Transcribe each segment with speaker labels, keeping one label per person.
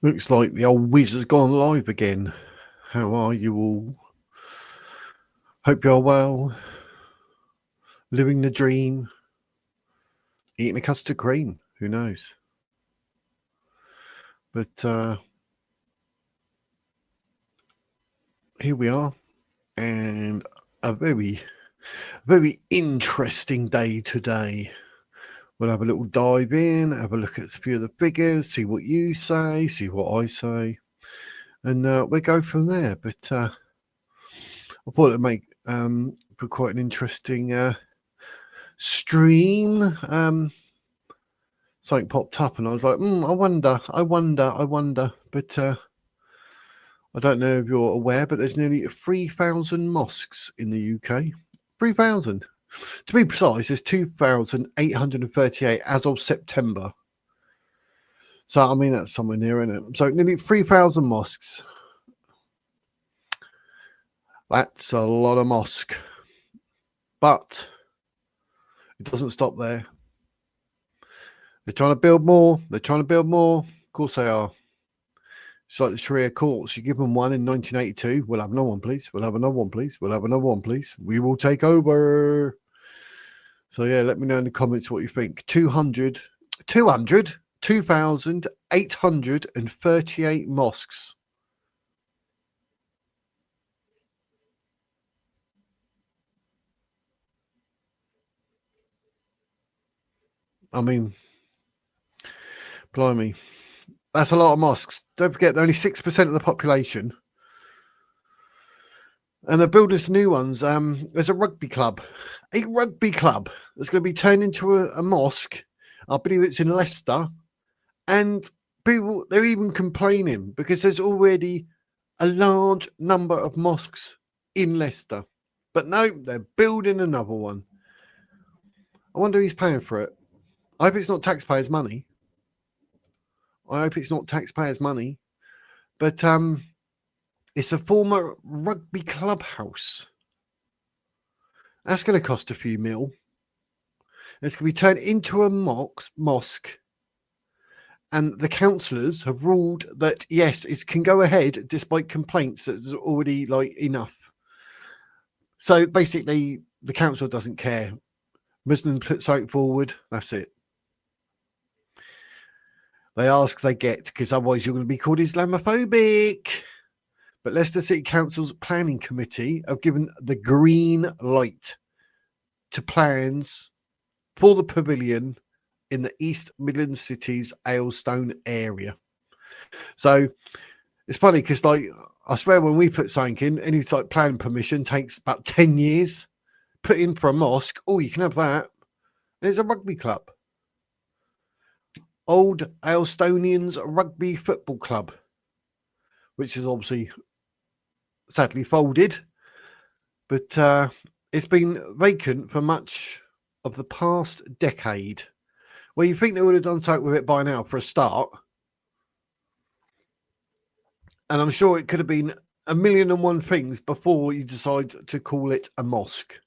Speaker 1: Looks like the old whiz has gone live again. How are you all? Hope you're well. Living the dream. Eating a custard cream. Who knows? But here we are. And a very interesting day today. We'll have a little dive in, have a look at a few of the figures, see what you say, see what I say. And we'll go from there. But I thought it'd make for quite an interesting stream. Something popped up and I was like, I wonder. But I don't know if you're aware, but there's nearly 3,000 mosques in the UK. 3,000. To be precise, there's 2,838 as of September. So, I mean, that's somewhere near, isn't it? So, nearly 3,000 mosques. That's a lot of mosque. But it doesn't stop there. They're trying to build more. Of course they are. It's like the Sharia courts. You give them one in 1982. We'll have another one, please. We'll have another one, please. We'll have another one, please. We will take over. So, yeah, let me know in the comments what you think. 2,838 mosques. I mean, blimey. That's a lot of mosques. Don't forget, they're only 6% of the population. And they're building some new ones. There's a rugby club that's going to be turned into a mosque. I believe it's in Leicester. And people, they're even complaining because there's already a large number of mosques in Leicester. But no, they're building another one. I wonder who's paying for it. I hope it's not taxpayers' money. But it's a former rugby clubhouse. That's going to cost a few mil. It's going to be turned into a mosque. And the councillors have ruled that, yes, it can go ahead despite complaints that there's already enough. So basically, the council doesn't care. Muslims put something forward, that's it. They ask, they get, because otherwise you're going to be called islamophobic. But Leicester City Council's planning committee have given the green light to plans for the pavilion in the East Midland city's Aylestone area. So it's funny because, I swear when we put something in, any planning permission takes about 10 years. Put in for a mosque, you can have that. And it's a rugby club. Old Aylestonians Rugby Football Club, which is obviously sadly folded, but it's been vacant for much of the past decade. Well, you think they would have done something with it by now for a start, and I'm sure it could have been a million and one things before you decide to call it a mosque.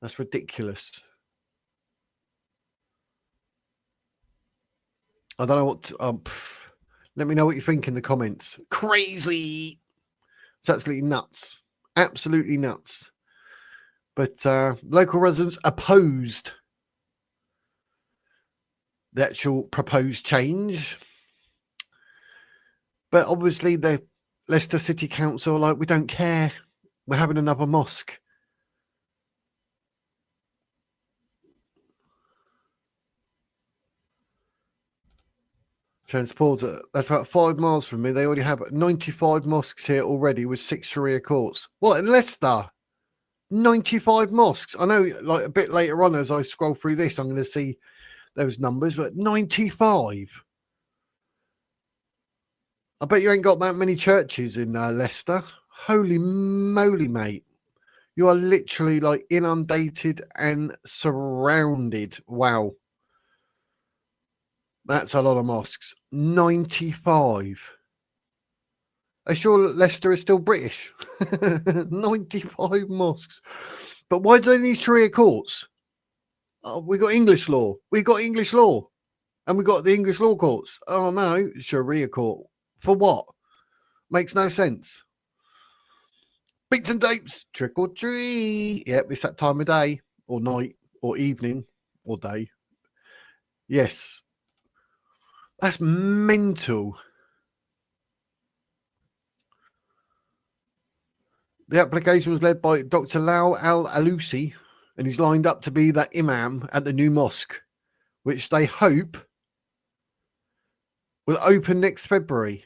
Speaker 1: That's ridiculous. I don't know what. Let me know what you think in the comments. Crazy. It's absolutely nuts. Absolutely nuts. But local residents opposed the actual proposed change. But obviously, the Leicester City Council are like, we don't care. We're having another mosque. Transporter, that's about 5 miles from me. They already have 95 mosques here already with 6 Sharia courts. What, in Leicester? 95 mosques. I know, a bit later on as I scroll through this, I'm going to see those numbers, but 95. I bet you ain't got that many churches in Leicester. Holy moly, mate. You are literally inundated and surrounded. Wow. That's a lot of mosques. 95. Are you sure Leicester is still British? 95 mosques. But why do they need Sharia courts? Oh, we got English law. And we got the English law courts. Oh no, Sharia court. For what? Makes no sense. Beats and Dapes, trick or treat. Yep, it's that time of day, or night, or evening, or day. Yes. That's mental. The application was led by Dr. Lal Al-Alusi, and he's lined up to be the imam at the new mosque, which they hope will open next February.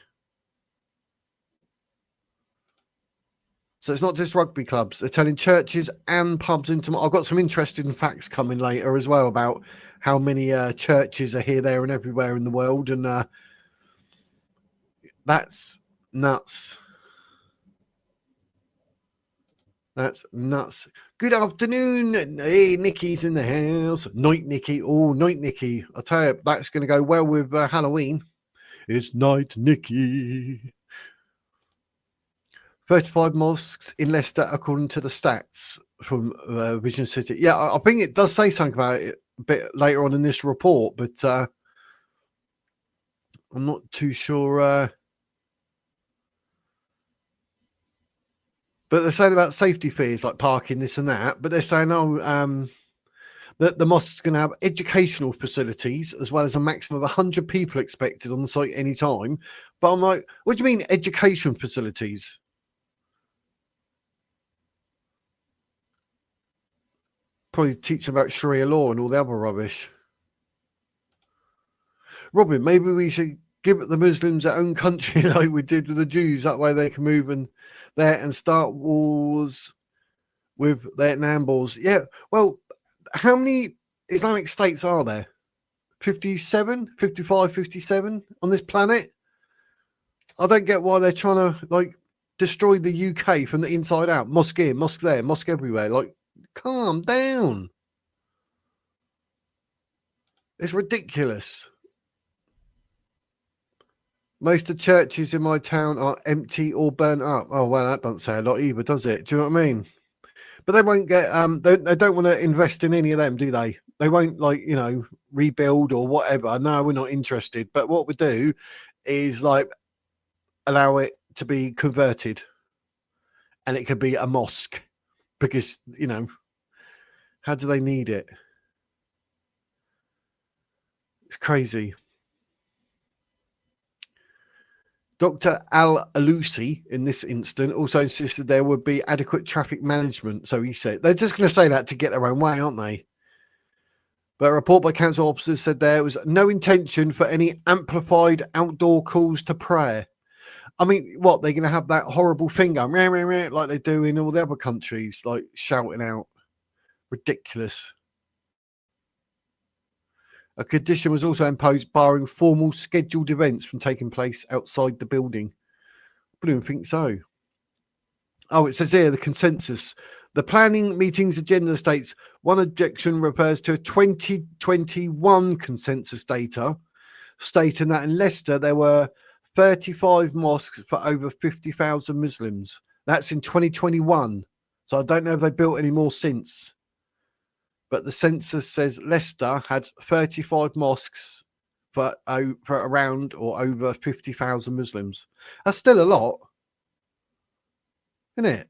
Speaker 1: So it's not just rugby clubs. They're turning churches and pubs into... I've got some interesting facts coming later as well about how many churches are here, there and everywhere in the world. And that's nuts. That's nuts. Good afternoon. Hey, Nikki's in the house. Night Nikki. Oh, Night Nikki. I'll tell you, that's going to go well with Halloween. It's Night Nikki. 35 mosques in Leicester, according to the stats from Vision City. Yeah, I think it does say something about it a bit later on in this report, but I'm not too sure. But they're saying about safety fears, like parking, this and that. But they're saying, that the mosque is going to have educational facilities as well as a maximum of 100 people expected on the site any time. But I'm like, what do you mean education facilities? Probably teach them about Sharia law and all the other rubbish. Robin, maybe we should give the Muslims their own country like we did with the Jews. That way they can move in there and start wars with their nambles. Yeah, well, how many Islamic states are there? 57, 55, 57 on this planet? I don't get why they're trying to, like, destroy the UK from the inside out. Mosque here, mosque there, mosque everywhere. Like, calm down. It's ridiculous. Most of the churches in my town are empty or burnt up. Oh, well, that doesn't say a lot either, does it? Do you know what I mean? But they won't get, they don't want to invest in any of them, do they? They won't, like, you know, rebuild or whatever. No, we're not interested. But what we do is, like, allow it to be converted. And it could be a mosque. Because, you know, how do they need it? It's crazy. Dr. Al-Alusi, in this instant, also insisted there would be adequate traffic management. So he said, they're just going to say that to get their own way, aren't they? But a report by council officers said there was no intention for any amplified outdoor calls to prayer. I mean, what, they're going to have that horrible thing going, rah, rah, rah, like they do in all the other countries, like shouting out. Ridiculous. A condition was also imposed barring formal scheduled events from taking place outside the building. I don't even think so. Oh, it says here, the consensus. The planning meeting's agenda states one objection refers to 2021 consensus data, stating that in Leicester there were 35 mosques for over 50,000 Muslims. That's in 2021. So I don't know if they built any more since. But the census says Leicester had 35 mosques for around or over 50,000 Muslims. That's still a lot, isn't it?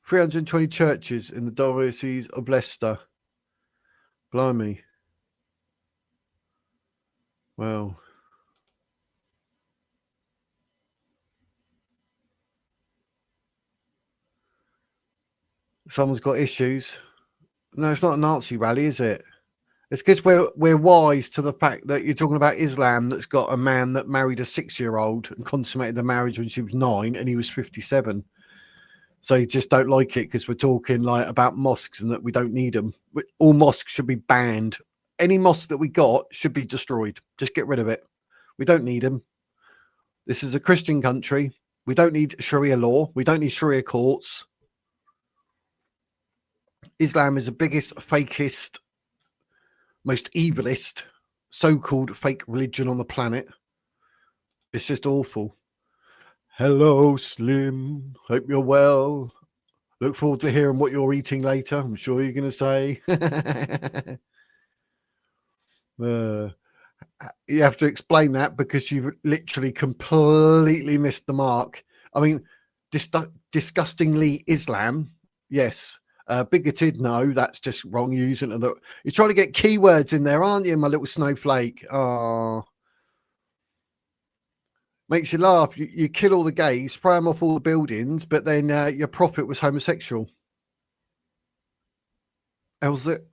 Speaker 1: $320 churches in the Diocese of Leicester. Blimey. Well. Someone's got issues. No, it's not a Nazi rally, is it? It's because we're wise to the fact that you're talking about Islam that's got a man that married a 6-year-old and consummated the marriage when she was 9 and he was 57. So you just don't like it because we're talking like about mosques and that we don't need them. All mosques should be banned. Any mosque that we got should be destroyed. Just get rid of it. We don't need them. This is a Christian country. We don't need Sharia law. We don't need Sharia courts. Islam is the biggest, fakest, most evilest so-called fake religion on the planet. It's just awful. Hello, Slim. Hope you're well. Look forward to hearing what you're eating later. I'm sure you're going to say. You have to explain that because you've literally completely missed the mark. I mean, disgustingly Islam, yes. Bigoted, no, that's just wrong using it. You're trying to get keywords in there, aren't you, my little snowflake? Oh, makes you laugh. You kill all the gays, spray them off all the buildings, but then your prophet was homosexual. How's it?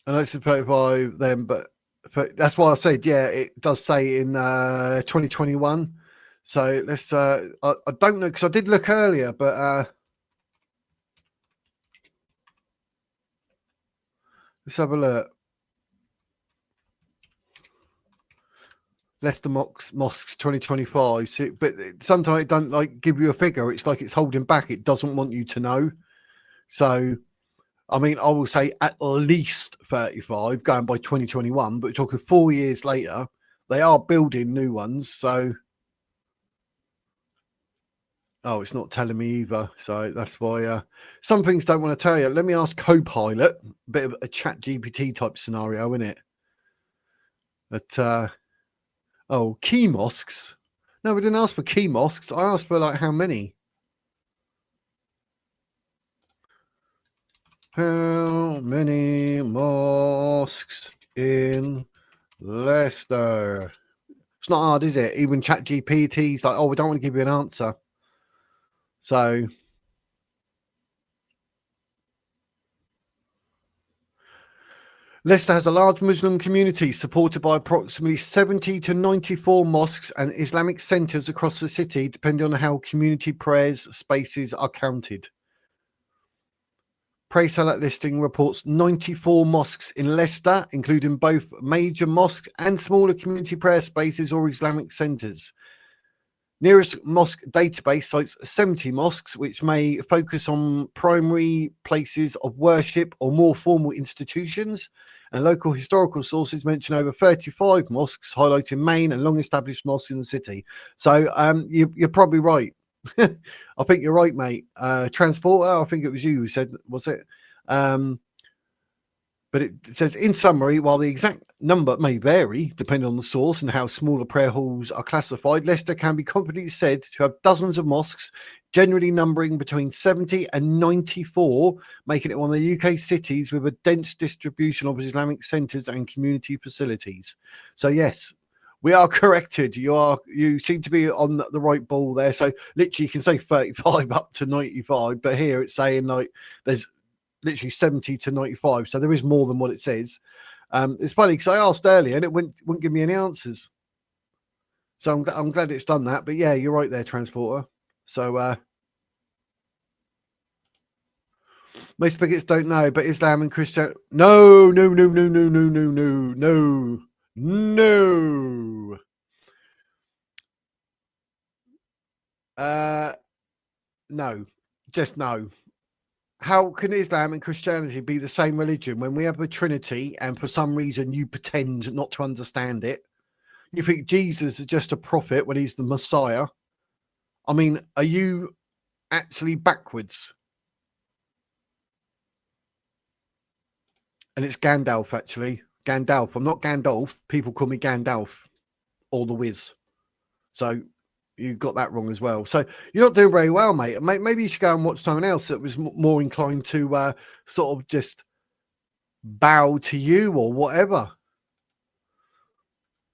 Speaker 1: And it's 35 then, but that's why I said, yeah, it does say in 2021. So let's, I don't know, because I did look earlier, but let's have a look. Leicester Mosques 2025. So, but sometimes it don't like give you a figure. It's like it's holding back. It doesn't want you to know. So, I mean, I will say at least 35 going by 2021, but we're talking 4 years later. They are building new ones. So, oh, it's not telling me either. So that's why some things don't want to tell you. Let me ask Copilot, a bit of a chat GPT type scenario, isn't it? But, oh, key mosques. No, we didn't ask for key mosques. I asked for like how many. How many mosques in Leicester? It's not hard, is it? Even chat GPT's like, oh, we don't want to give you an answer. So Leicester has a large Muslim community supported by approximately 70 to 94 mosques and Islamic centres across the city, depending on how community prayers spaces are counted. Pray-Salat listing reports 94 mosques in Leicester, including both major mosques and smaller community prayer spaces or Islamic centres. Nearest mosque database cites 70 mosques, which may focus on primary places of worship or more formal institutions. And local historical sources mention over 35 mosques, highlighting main and long-established mosques in the city. So you're probably right. I think you're right, mate. Transporter, I think it was you who said, was it? But it says, in summary, while the exact number may vary depending on the source and how smaller prayer halls are classified, Leicester can be confidently said to have dozens of mosques, generally numbering between 70 and 94, making it one of the UK cities with a dense distribution of Islamic centres and community facilities. So yes, we are corrected. You seem to be on the right ball there. So literally you can say 35 up to 95, but here it's saying like there's literally 70 to 95, so there is more than what it says. It's funny because I asked earlier and it wouldn't give me any answers, so I'm glad it's done that. But yeah, you're right there, Transporter. So most bigots don't know, but Islam and Christian, no. No, just no. How can Islam and Christianity be the same religion when we have a Trinity and for some reason you pretend not to understand it? You think Jesus is just a prophet when he's the Messiah? I mean, are you actually backwards? And it's Gandalf, actually. Gandalf. I'm not Gandalf. People call me Gandalf or the Wiz. So you got that wrong as well. So you're not doing very well, mate. Maybe you should go and watch someone else that was more inclined to sort of just bow to you or whatever.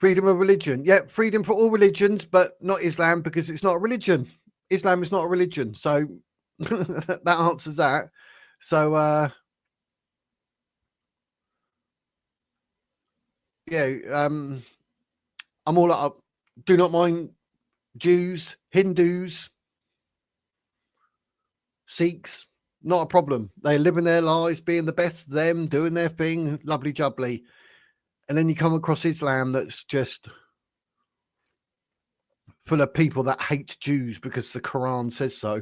Speaker 1: Freedom of religion. Yeah, freedom for all religions, but not Islam because it's not a religion. Islam is not a religion. So that answers that. So yeah, I'm all up. Do not mind Jews, Hindus, Sikhs, not a problem. They're living their lives, being the best of them, doing their thing, lovely jubbly. And then you come across Islam that's just full of people that hate Jews because the Quran says so.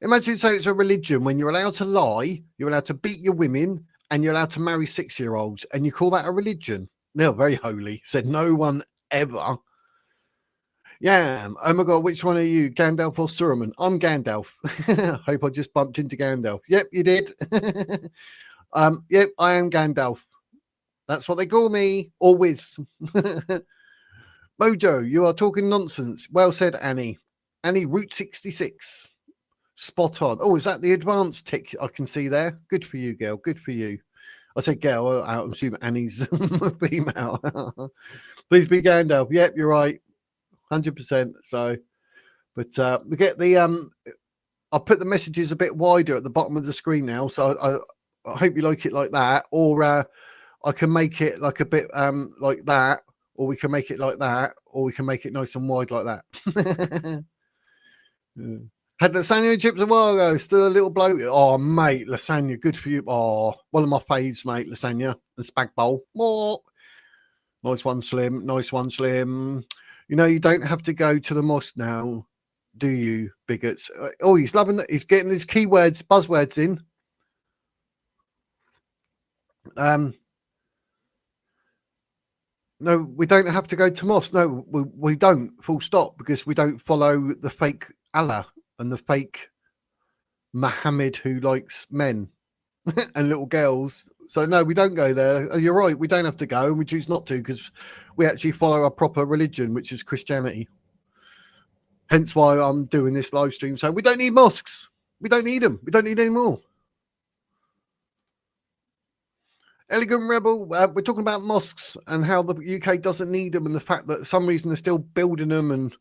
Speaker 1: Imagine saying it's a religion when you're allowed to lie, you're allowed to beat your women, and you're allowed to marry 6-year-olds, and you call that a religion. They're very holy. Said no one ever. Yeah. Oh my God, which one are you, Gandalf or Saruman? I'm Gandalf. Hope I just bumped into Gandalf. Yep, you did. Yep, I am Gandalf. That's what they call me, or Wiz. Mojo, you are talking nonsense. Well said, Annie. Annie, Route 66. Spot on. Oh, is that the advanced tick I can see there? Good for you, girl. Good for you. I said girl, I assume Annie's female. Please be Gandalf. Yep, you're right. 100%. So, but we get the I'll put the messages a bit wider at the bottom of the screen now. So I hope you like it like that, or I can make it like a bit like that, or we can make it like that, or we can make it nice and wide like that. Yeah. Had lasagna and chips a while ago, still a little bloated. Oh, mate, lasagna, good for you. Oh, one of my faves, mate, lasagna and spag bowl. Oh, nice one, Slim. Nice one, Slim. You know, you don't have to go to the mosque now, do you, bigots? Oh, he's loving that. He's getting his keywords, buzzwords in. No, we don't have to go to mosque. No, we don't, full stop, because we don't follow the fake Allah and the fake Muhammad who likes men and little girls. So no, we don't go there. You're right, we don't have to go, and we choose not to, because we actually follow a proper religion, which is Christianity. Hence why I'm doing this live stream. So we don't need mosques. We don't need them. We don't need any more. Elegant Rebel, we're talking about mosques and how the UK doesn't need them, and the fact that for some reason they're still building them, and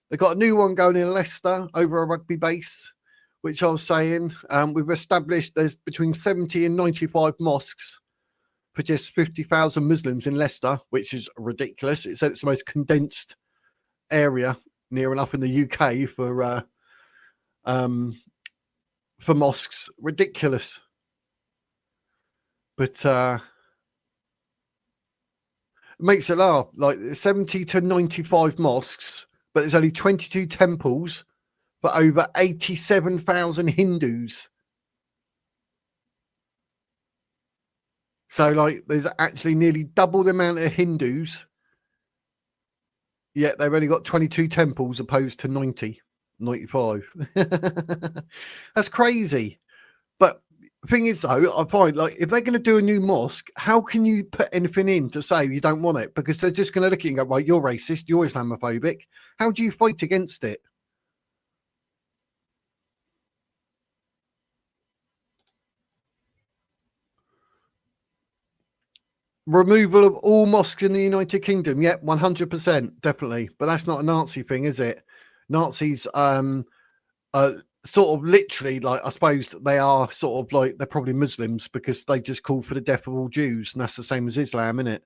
Speaker 1: they've got a new one going in Leicester over a rugby base, which I was saying. We've established there's between 70 and 95 mosques for just 50,000 Muslims in Leicester, which is ridiculous. It said it's the most condensed area near enough in the UK for mosques. Ridiculous. But it makes it laugh. Like 70 to 95 mosques, but there's only 22 temples for over 87,000 Hindus. So, like, there's actually nearly double the amount of Hindus, yet they've only got 22 temples opposed to 95. That's crazy. But the thing is, though, I find, like, if they're going to do a new mosque, how can you put anything in to say you don't want it? Because they're just going to look at you and go, right, you're racist, you're Islamophobic. How do you fight against it? Removal of all mosques in the United Kingdom. Yep, 100%, definitely. But that's not a Nazi thing, is it? Nazis sort of literally, like, I suppose they are sort of like, they're probably Muslims, because they just call for the death of all Jews, and that's the same as Islam, isn't it?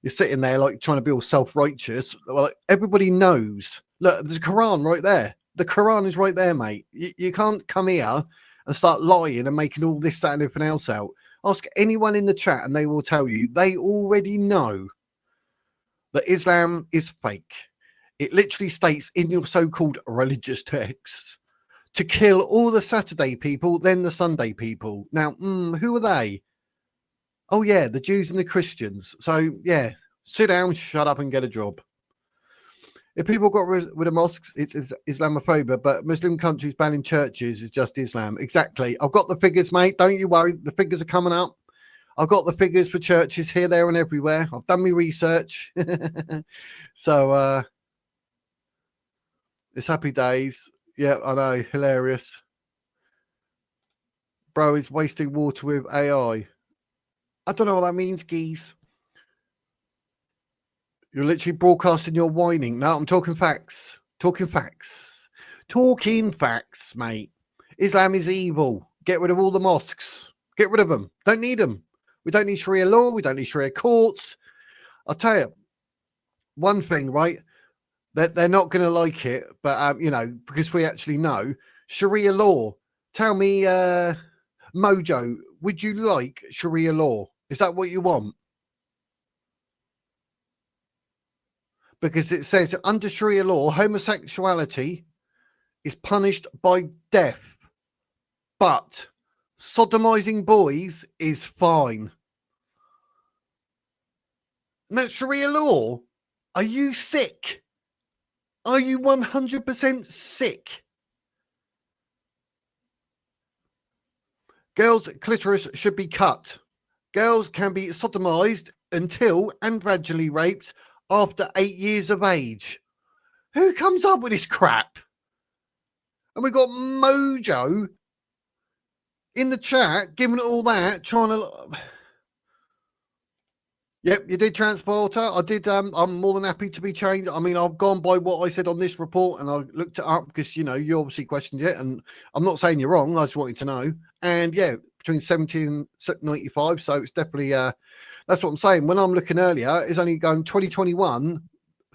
Speaker 1: You're sitting there like trying to be all self-righteous. Well, like, everybody knows. Look, there's a Quran right there. The Quran is right there, mate. You can't come here and start lying and making all this, that, and everything else out. Ask anyone in the chat and they will tell you they already know that Islam is fake. It literally states in your so-called religious texts to kill all the Saturday people, then the Sunday people. Now, who are they? Oh, yeah, the Jews and the Christians. So, yeah, sit down, shut up, and get a job. If people got rid of mosques, it's Islamophobia, but Muslim countries banning churches is just Islam. Exactly. I've got the figures, mate. Don't you worry. The figures are coming up. I've got the figures for churches here, there, and everywhere. I've done my research. So, it's happy days. Yeah, I know. Hilarious. Bro is wasting water with AI. I don't know what that means, geese. You're literally broadcasting your whining. No, I'm talking facts. Talking facts. Talking facts, mate. Islam is evil. Get rid of all the mosques. Get rid of them. Don't need them. We don't need Sharia law. We don't need Sharia courts. I'll tell you one thing, right? That they're not going to like it, but you know, because we actually know Sharia law. Tell me, Mojo, would you like Sharia law? Is that what you want? Because it says under Sharia law, homosexuality is punished by death, but sodomizing boys is fine. And that's Sharia law. Are you sick? Are you 100% sick? Girls' clitoris should be cut. Girls can be sodomized until and gradually raped after 8 years of age. Who comes up with this crap? And we got Mojo in the chat giving it all that, trying to. Yep, you did, Transporter. I did. I'm more than happy to be changed. I mean, I've gone by what I said on this report, and I looked it up because you obviously questioned it, and I'm not saying you're wrong. I just wanted to know. And yeah, between 70 and 95, so it's definitely. That's what I'm saying. When I'm looking earlier, it's only going 2021,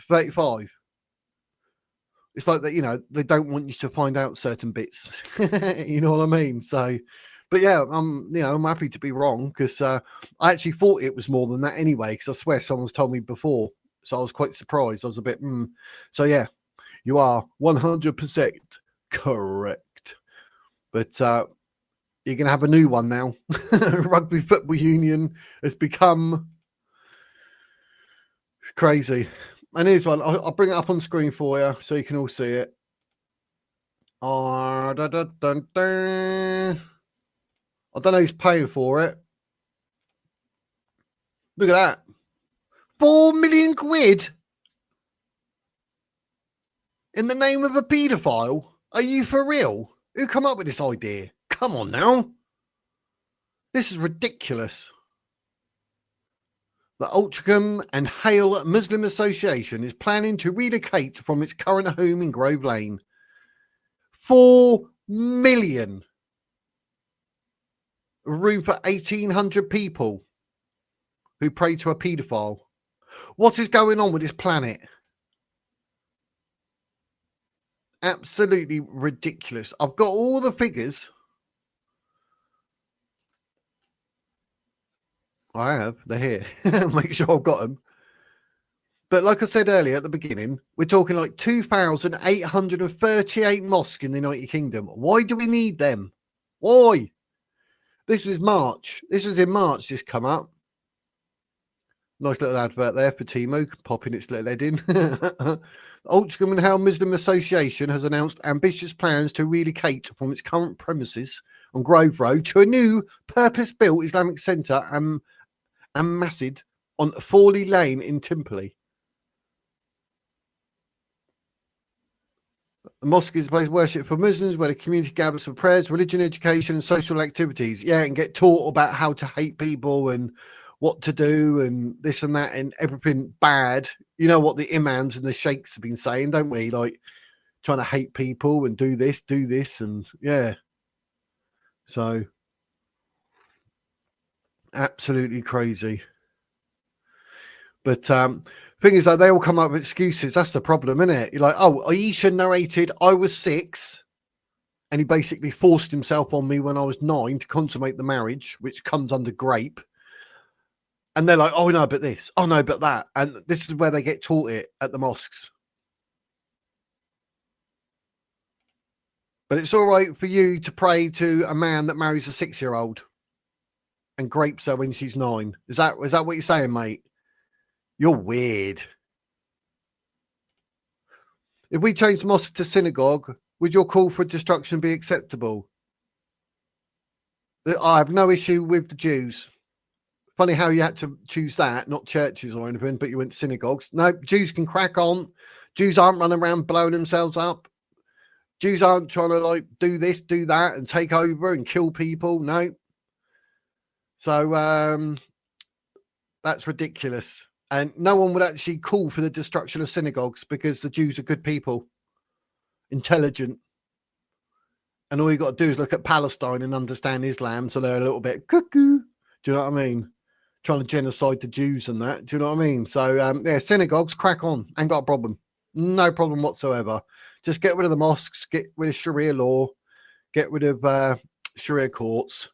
Speaker 1: 35. It's like that, they don't want you to find out certain bits. You know what I mean? So, but yeah, I'm happy to be wrong because I actually thought it was more than that anyway, because I swear someone's told me before. So I was quite surprised. I was a bit, So yeah, you are 100% correct. But you're going to have a new one now. Rugby Football Union has become crazy. And here's one. I'll bring it up on screen for you so you can all see it. I don't know who's paying for it. Look at that. 4 million quid in the name of a paedophile? Are you for real? Who come up with this idea? Come on now. This is ridiculous. The Altrincham and Hale Muslim Association is planning to relocate from its current home in Grove Lane. 4 million. Room for 1,800 people who pray to a paedophile. What is going on with this planet? Absolutely ridiculous. I've got all the figures. I have. They're here. Make sure I've got them. But like I said earlier at the beginning, we're talking like 2,838 mosques in the United Kingdom. Why do we need them? Why? This was March. This was in March this come up. Nice little advert there for Timo, popping its little head in. Altrincham and Hale Muslim Association has announced ambitious plans to relocate from its current premises on Grove Road to a new purpose-built Islamic centre and masjid on Forley Lane in Timperley. The mosque is a place of worship for Muslims where the community gathers for prayers, religion, education and social activities. Yeah, and get taught about how to hate people and what to do and this and that and everything bad. You know what the imams and the sheikhs have been saying, don't we? Like trying to hate people and do this and yeah. So absolutely crazy. But thing is, like, they all come up with excuses. That's the problem, isn't it? You're like, oh, Aisha narrated I was 6 and he basically forced himself on me when I was 9 to consummate the marriage, which comes under grape. And they're like, oh, no, but this. Oh, no, but that. And this is where they get taught it at the mosques. But it's all right for you to pray to a man that marries a 6-year-old and grapes her when she's 9. Is that what you're saying, mate? You're weird. If we change mosque to synagogue, would your call for destruction be acceptable? I have no issue with the Jews. Funny how you had to choose that, not churches or anything, but you went synagogues. No, Jews can crack on. Jews aren't running around blowing themselves up. Jews aren't trying to like do this, do that, and take over and kill people. No. So that's ridiculous. And no one would actually call for the destruction of synagogues because the Jews are good people, intelligent. And all you got to do is look at Palestine and understand Islam. So they're a little bit cuckoo. Do you know what I mean? Trying to genocide the Jews and that. Do you know what I mean? So, yeah, synagogues, crack on. Ain't got a problem. No problem whatsoever. Just get rid of the mosques, get rid of Sharia law, get rid of Sharia courts.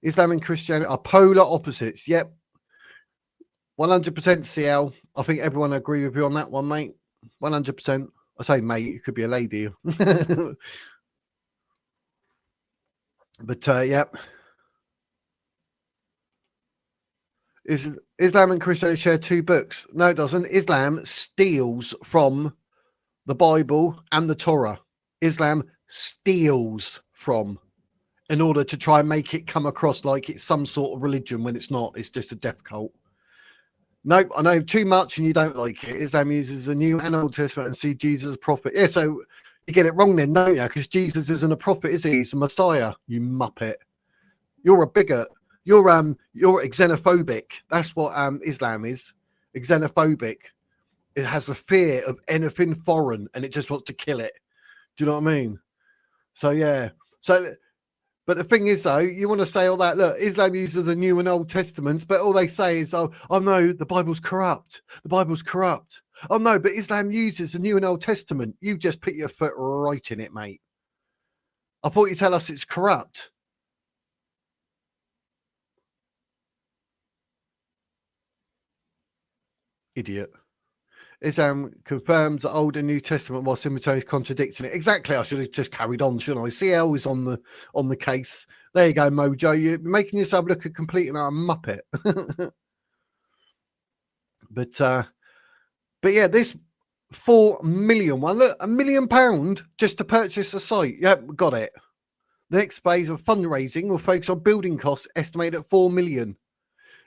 Speaker 1: Islam and Christianity are polar opposites. Yep. 100% CL. I think everyone agree with you on that one, mate. 100%. I say mate, it could be a lady. But yep. Islam and Christianity share 2 books. No, it doesn't. Islam steals from the Bible and the Torah. Islam steals from in order to try and make it come across like it's some sort of religion when it's not. It's just a death cult. Nope, I know too much and you don't like it. Islam uses the New and Old Testament and see Jesus as a prophet. Yeah, so you get it wrong then, don't you? Because Jesus isn't a prophet, is he? He's a Messiah, you muppet. You're a bigot. You're xenophobic. That's what Islam is. Xenophobic. It has a fear of anything foreign and it just wants to kill it. Do you know what I mean? So yeah. So but the thing is, though, you want to say all that. Look, Islam uses the New and Old Testaments, but all they say is, oh no, the Bible's corrupt. The Bible's corrupt. Oh no, but Islam uses the New and Old Testament. You just put your foot right in it, mate. I thought you'd tell us it's corrupt. Idiot. Islam confirms the Old and New Testament while simultaneously contradicting it. Exactly. I should have just carried on, shouldn't I? CL is on the case. There you go, Mojo. You're making yourself look a complete and utter muppet. but yeah, this 4 million one. Look, £1 million just to purchase the site. Yep, got it. The next phase of fundraising will focus on building costs estimated at 4 million.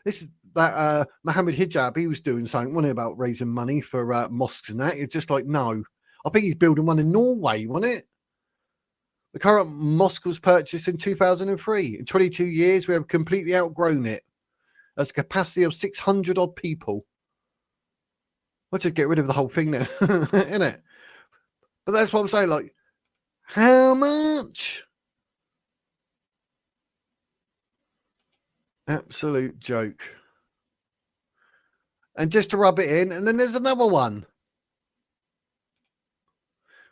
Speaker 1: This is that Mohammed Hijab, he was doing something, wasn't he, about raising money for mosques and that. It's just like, no. I think he's building one in Norway, wasn't it? The current mosque was purchased in 2003. In 22 years, we have completely outgrown it. That's a capacity of 600 odd people. Let's just get rid of the whole thing then, isn't it? But that's what I'm saying, like, how much? Absolute joke. And just to rub it in, and then there's another one.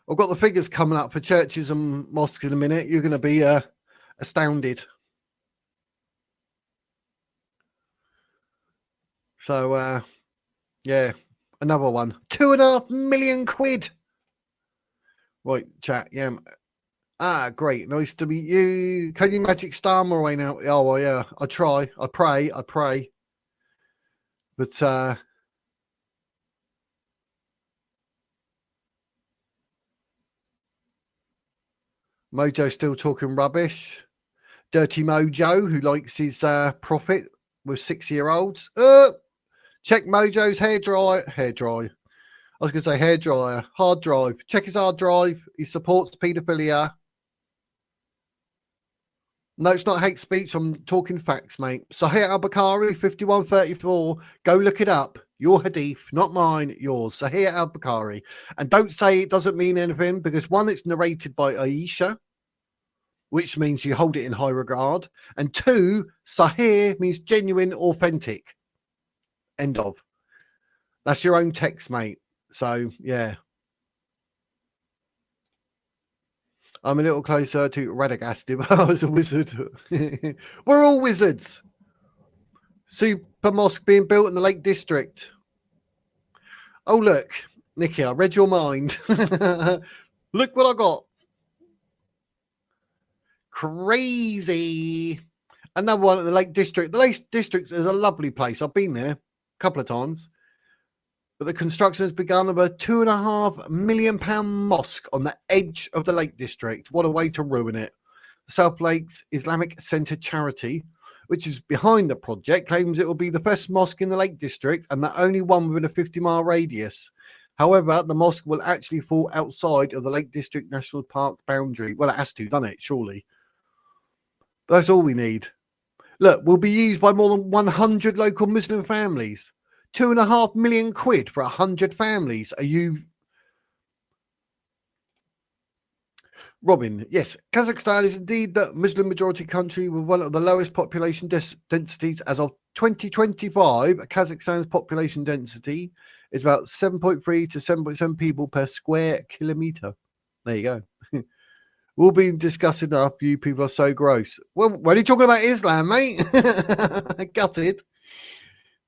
Speaker 1: I've got the figures coming up for churches and mosques in a minute. You're going to be astounded. So, yeah, another one. 2.5 million quid. Right, chat. Yeah. Great. Nice to meet you. Can you magic star my way now? Oh, well, yeah. I try. I pray. But, Mojo's still talking rubbish. Dirty Mojo, who likes his profit with 6-year-olds. Check Mojo's hair dry. I was going to say hair dryer. Hard drive. Check his hard drive. He supports paedophilia. No, it's not hate speech. I'm talking facts, mate. Sahih al-Bukhari, 5134. Go look it up. Your hadith, not mine, yours. Sahih al-Bukhari. And don't say it doesn't mean anything, because one, it's narrated by Aisha, which means you hold it in high regard. And two, Sahih means genuine, authentic. End of. That's your own text, mate. So, yeah. I'm a little closer to Radagast if I was a wizard. We're all wizards. Super mosque being built in the Lake District. Oh, look, Nikki, I read your mind. Look what I got. Crazy. Another one at the Lake District. The Lake District is a lovely place. I've been there a couple of times. But the construction has begun of a £2.5 million mosque on the edge of the Lake District. What a way to ruin it. The South Lakes Islamic Centre charity, which is behind the project, claims it will be the first mosque in the Lake District and the only one within a 50-mile radius. However, the mosque will actually fall outside of the Lake District National Park boundary. Well, it has to, doesn't it? Surely. But that's all we need. Look, will be used by more than 100 local Muslim families. 2.5 million quid for 100 families. Are you... Robin, yes, Kazakhstan is indeed the Muslim majority country with one of the lowest population densities. As of 2025, Kazakhstan's population density is about 7.3 to 7.7 people per square kilometre. There you go. We'll be discussing enough. You people are so gross. Well, when are you talking about Islam, mate? Gutted.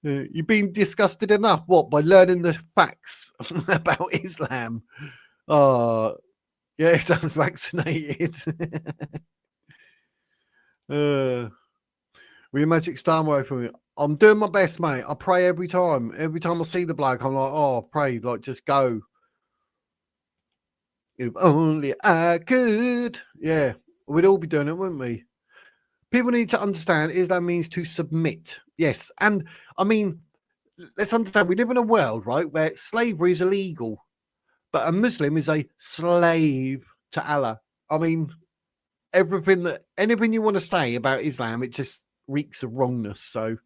Speaker 1: You've been disgusted enough, what, by learning the facts about Islam? Oh, yeah, it sounds vaccinated. We magic star away from me. I'm doing my best, mate. I pray every time. Every time I see the bloke, I'm like, oh, pray, like, just go. If only I could. Yeah, we'd all be doing it, wouldn't we? People need to understand Islam means to submit. Yes. And I mean, let's understand we live in a world, right, where slavery is illegal, but a Muslim is a slave to Allah. I mean, anything you want to say about Islam, it just reeks of wrongness. So,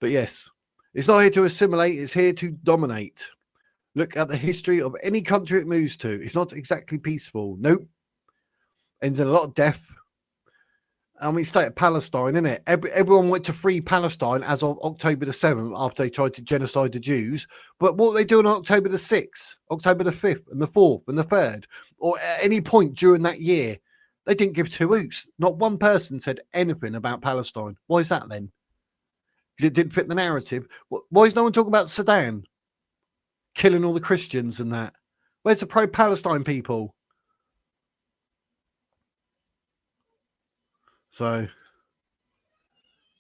Speaker 1: but yes, it's not here to assimilate, it's here to dominate. Look at the history of any country it moves to. It's not exactly peaceful. Nope. Ends in a lot of death. I mean, state of Palestine, isn't it? Everyone went to free Palestine as of October the 7th after they tried to genocide the Jews. But what were they doing on October the 6th, October the 5th, and the 4th, and the 3rd? Or at any point during that year? They didn't give two hoots. Not one person said anything about Palestine. Why is that then? Because it didn't fit the narrative. Why is no one talking about Sudan? Killing all the Christians and that. Where's the pro-Palestine people? So,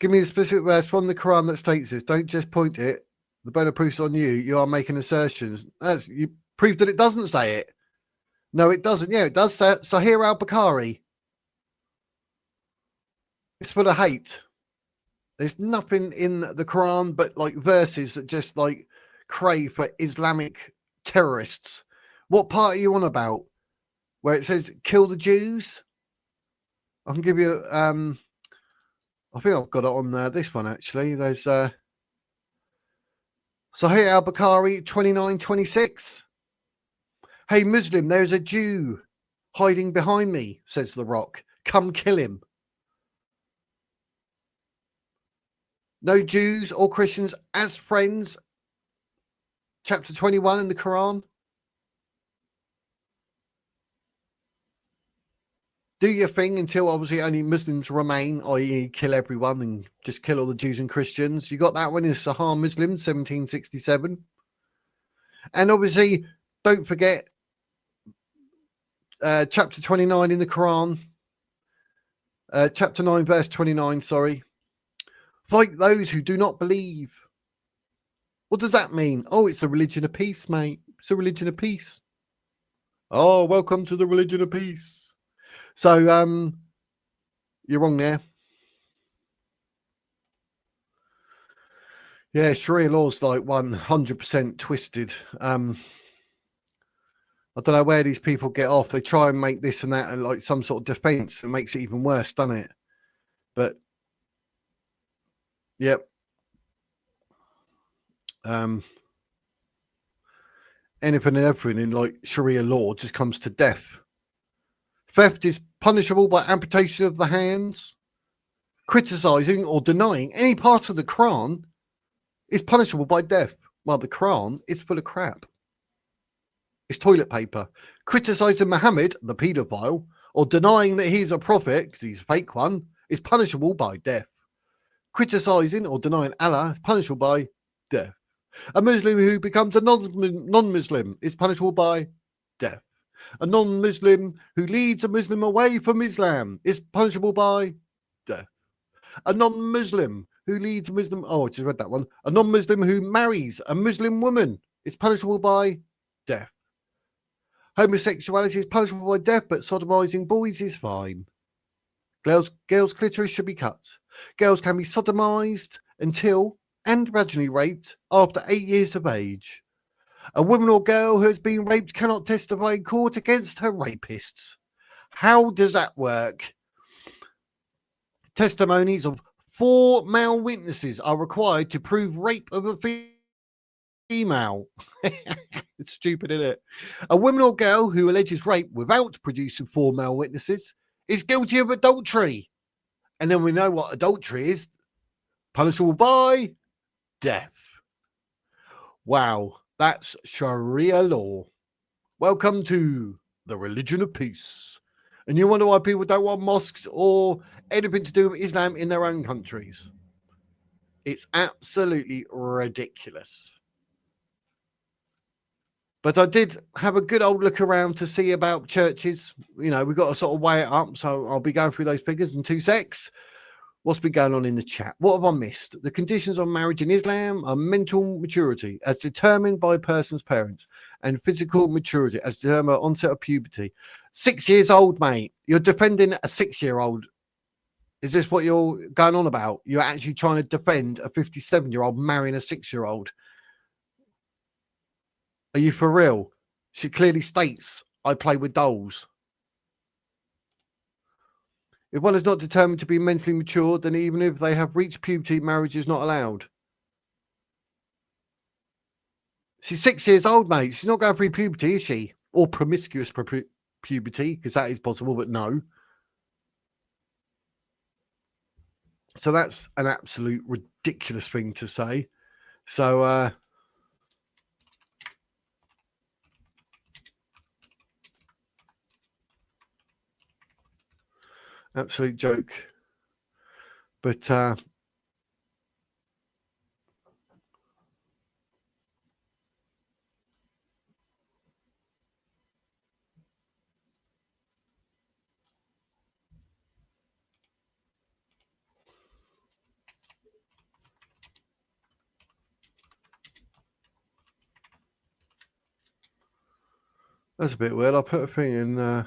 Speaker 1: give me a specific verse from the Quran that states this. Don't just point it. The burden of proof's on you. You are making assertions. You prove that it doesn't say it. No, it doesn't. Yeah, it does say Sahih al-Bukhari. It's full of hate. There's nothing in the Quran but like verses that just like crave for Islamic terrorists. What part are you on about? Where it says kill the Jews? I can give you I think I've got it on this one actually. There's Sahih al-Bukhari 29:26. Hey Muslim, there's a Jew hiding behind me, says the Rock. Come kill him. No Jews or Christians as friends. Chapter 21 in the Quran. Do your thing until obviously only Muslims remain, i.e. kill everyone and just kill all the Jews and Christians. You got that one in Sahih Muslim, 1767. And obviously, don't forget chapter 29 in the Quran. Chapter 9, verse 29, sorry. Fight those who do not believe. What does that mean? Oh, it's a religion of peace, mate. It's a religion of peace. Oh, welcome to the religion of peace. So, you're wrong there. Yeah, Sharia law's like 100% twisted. I don't know where these people get off. They try and make this and that like some sort of defense that makes it even worse, doesn't it? But, yep. Anything and everything in like Sharia law just comes to death. Theft is punishable by amputation of the hands. Criticizing or denying any part of the Quran is punishable by death. While the Quran is full of crap. It's toilet paper. Criticizing Muhammad, the paedophile, or denying that he's a prophet, because he's a fake one, is punishable by death. Criticizing or denying Allah is punishable by death. A Muslim who becomes a non-Muslim is punishable by death. A non-Muslim who leads a Muslim away from Islam is punishable by death. A non-Muslim who leads a Muslim... Oh, I just read that one. A non-Muslim who marries a Muslim woman is punishable by death. Homosexuality is punishable by death, but sodomizing boys is fine. Girls' clitoris should be cut. Girls can be sodomized until and vaginally raped after 8 years of age. A woman or girl who has been raped cannot testify in court against her rapists. How does that work? Testimonies of 4 male witnesses are required to prove rape of a female. It's stupid, isn't it? A woman or girl who alleges rape without producing 4 male witnesses is guilty of adultery. And then we know what adultery is. Punishable by death. Wow, that's Sharia law. Welcome to the religion of peace. And you wonder why people don't want mosques or anything to do with Islam in their own countries. It's absolutely ridiculous. But I did have a good old look around to see about churches. You know, we've got to sort of weigh it up. So I'll be going through those figures in 2 secs. What's been going on in the chat? What have I missed? The conditions of marriage in Islam are mental maturity as determined by a person's parents and physical maturity as determined by onset of puberty. 6 years old, mate. You're defending a 6-year-old. Is this what you're going on about? You're actually trying to defend a 57-year-old marrying a 6-year-old. Are you for real? She clearly states, I play with dolls. If one is not determined to be mentally mature, then even if they have reached puberty, marriage is not allowed. She's 6 years old, mate. She's not going through puberty, is she? Or promiscuous puberty, because that is possible, but no. So that's an absolute ridiculous thing to say. So, absolute joke. But that's a bit weird. I put a thing in.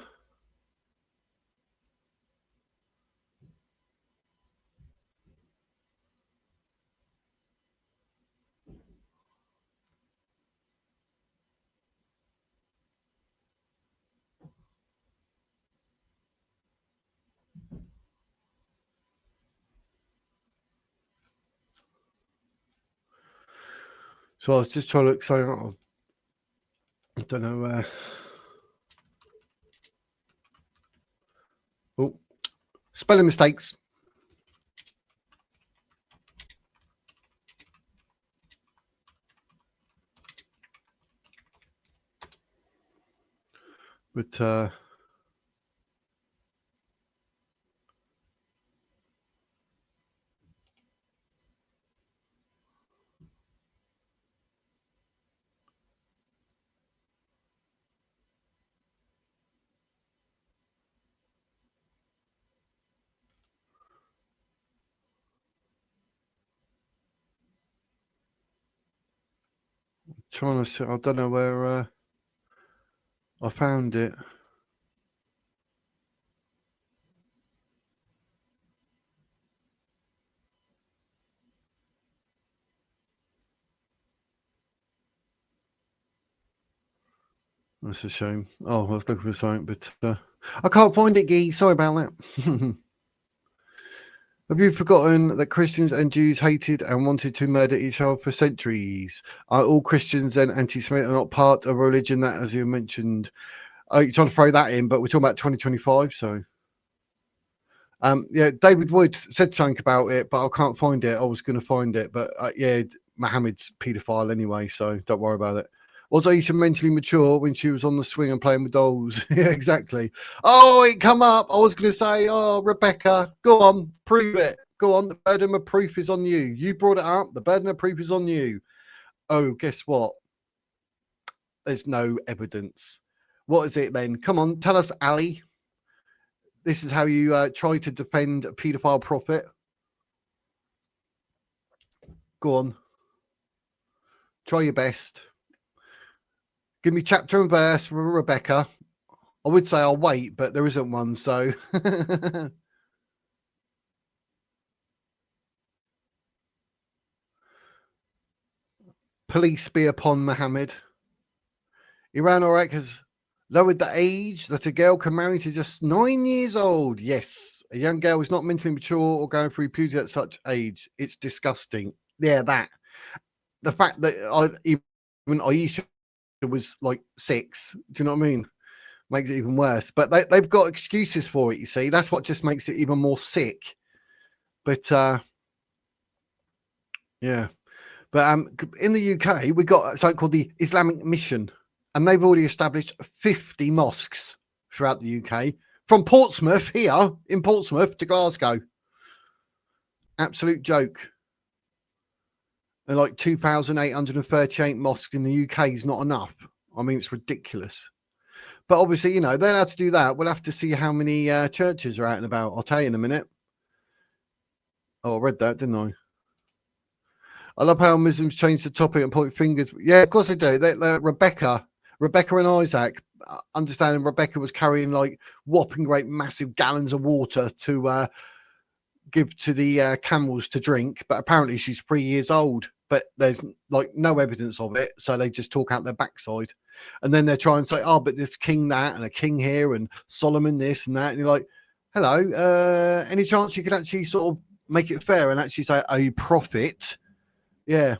Speaker 1: So I was just trying to look something up. I don't know. Oh, spelling mistakes. But trying to see, I don't know where I found it. That's a shame. Oh, I was looking for something, but I can't find it, Guy. Sorry about that. Have you forgotten that Christians and Jews hated and wanted to murder each other for centuries? Are all Christians and anti-Semitic not part of a religion that, as you mentioned, you're trying to throw that in, but we're talking about 2025, so. Yeah, David Wood said something about it, but I can't find it. I was going to find it, but yeah, Mohammed's paedophile anyway, so don't worry about it. Was Aisha mentally mature when she was on the swing and playing with dolls? Yeah, exactly. Oh, it come up. I was going to say, oh, Rebecca, go on, prove it. Go on, the burden of proof is on you. You brought it up. The burden of proof is on you. Oh, guess what? There's no evidence. What is it then? Come on, tell us, Ali. This is how you try to defend a paedophile prophet. Go on. Try your best. Give me chapter and verse for Rebecca. I would say I'll wait, but there isn't one, so. Police be upon Mohammed. Iran Iraq has lowered the age that a girl can marry to just 9 years old. Yes, a young girl is not mentally mature or going through puberty at such age. It's disgusting. Yeah, that. The fact that even Aisha was like 6, do you know what I mean? Makes it even worse. But they've got excuses for it, you see. That's what just makes it even more sick. But yeah. But in the UK, we got something called the Islamic Mission, and they've already established 50 mosques throughout the UK, from Portsmouth here in Portsmouth to Glasgow. Absolute joke. And like 2,838 mosques in the UK is not enough. I mean, it's ridiculous. But obviously, you know, they'll have to do that. We'll have to see how many churches are out and about. I'll tell you in a minute. Oh, I read that, didn't I? I love how Muslims change the topic and point fingers. Yeah, of course they do. Rebecca and Isaac, understanding Rebecca was carrying like whopping great massive gallons of water to give to the camels to drink, but apparently she's 3 years old, but there's like no evidence of it, so they just talk out their backside. And then they try and say, oh, but there's king that and a king here and Solomon this and that, and you're like, hello, any chance you could actually sort of make it fair and actually say a prophet? Yeah,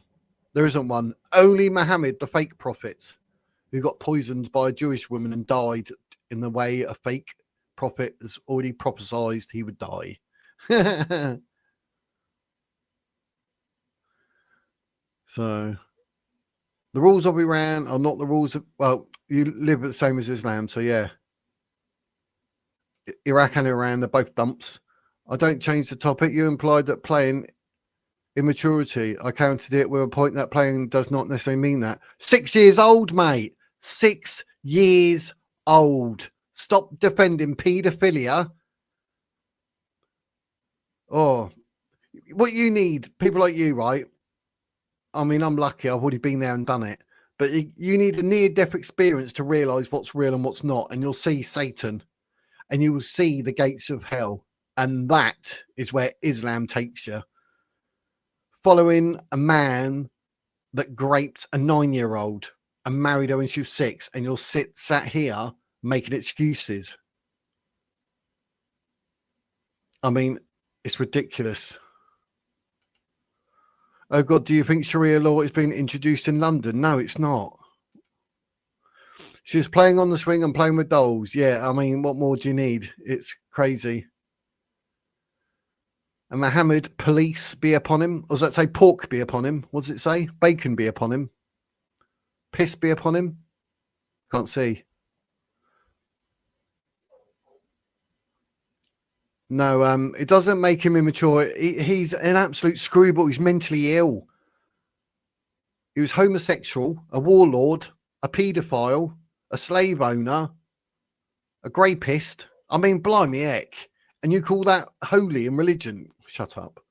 Speaker 1: there isn't one. Only Muhammad, the fake prophet, who got poisoned by a Jewish woman and died in the way a fake prophet has already prophesied he would die. So the rules of Iran are not the rules of, well, you live the same as Islam, so yeah. Iraq and Iran, they're both dumps. I don't change the topic. You implied that playing immaturity. I countered it with a point that playing does not necessarily mean that. 6 years old, mate. 6 years old. Stop defending paedophilia. Oh, what you need, people like you, right? I mean, I'm lucky. I've already been there and done it. But you need a near-death experience to realize what's real and what's not. And you'll see Satan. And you will see the gates of hell. And that is where Islam takes you. Following a man that raped a 9-year-old and married her when she was 6. And you'll sat here making excuses. I mean, it's ridiculous. Oh, God, do you think Sharia law is being introduced in London? No, it's not. She was playing on the swing and playing with dolls. Yeah, I mean, what more do you need? It's crazy. And Muhammad, police be upon him. Or does that say pork be upon him? What does it say? Bacon be upon him. Piss be upon him. Can't see. No, it doesn't make him immature. He's an absolute screwball. He's mentally ill. He was homosexual, a warlord, a paedophile, a slave owner, a rapist. I mean, blimey heck. And you call that holy in religion? Shut up.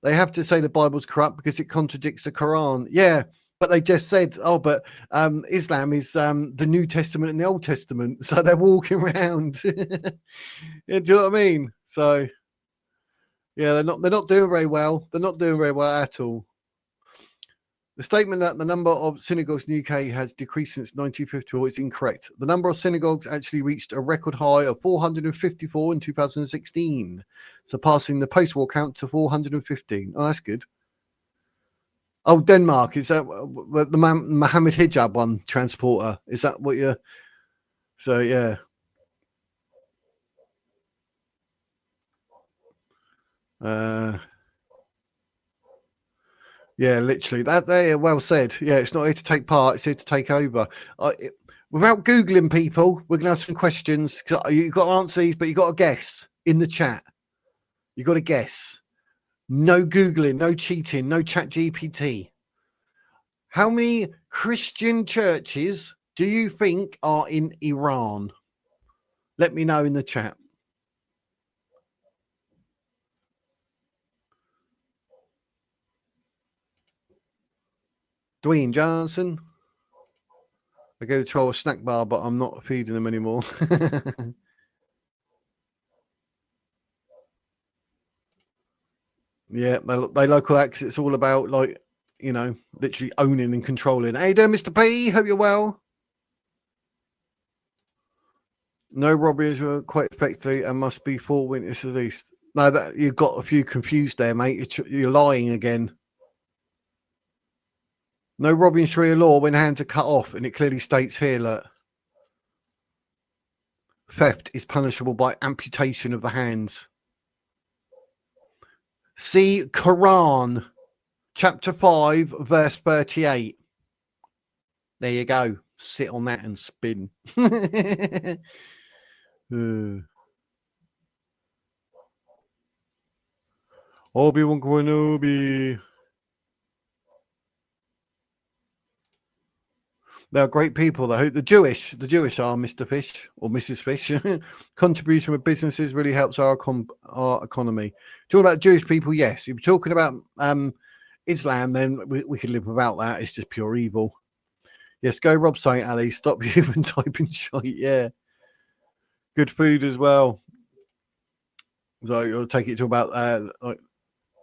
Speaker 1: They have to say the Bible's corrupt because it contradicts the Quran. Yeah, but they just said, oh, but Islam is the New Testament and the Old Testament. So they're walking around. Yeah, do you know what I mean? So, yeah, they're not doing very well. They're not doing very well at all. The statement that the number of synagogues in the UK has decreased since 1954 is incorrect. The number of synagogues actually reached a record high of 454 in 2016, surpassing the post-war count to 415. Oh, that's good. Oh, Denmark. Is that the Mohammed Hijab one, transporter? Is that what you're... So, yeah. Yeah, literally. That there, well said. Yeah, it's not here to take part; it's here to take over. Without googling people, we're gonna have some questions. You've got to answer these, but you got to guess in the chat. You got to guess. No googling, no cheating, no chat GPT. How many Christian churches do you think are in Iran? Let me know in the chat. Dwayne Johnson. I go to a snack bar, but I'm not feeding them anymore. Yeah, they local that because it's all about, like, you know, literally owning and controlling. Hey there, Mr. P. Hope you're well. No robberies were quite effectively and must be 4 witnesses at least. No, that you've got a few confused there, mate. You're lying again. No robbing Sharia law when hands are cut off, and it clearly states here that theft is punishable by amputation of the hands. See Quran, chapter 5, verse 38. There you go. Sit on that and spin. Obi-Wan Kenobi. They're great people. The Jewish are Mr. Fish or Mrs. Fish. Contribution with businesses really helps our economy. Talking about Jewish people, yes. If you're talking about Islam, then we could live without that. It's just pure evil. Yes, go Rob St. Ali. Stop human typing shite. Yeah. Good food as well. So you'll take it to about like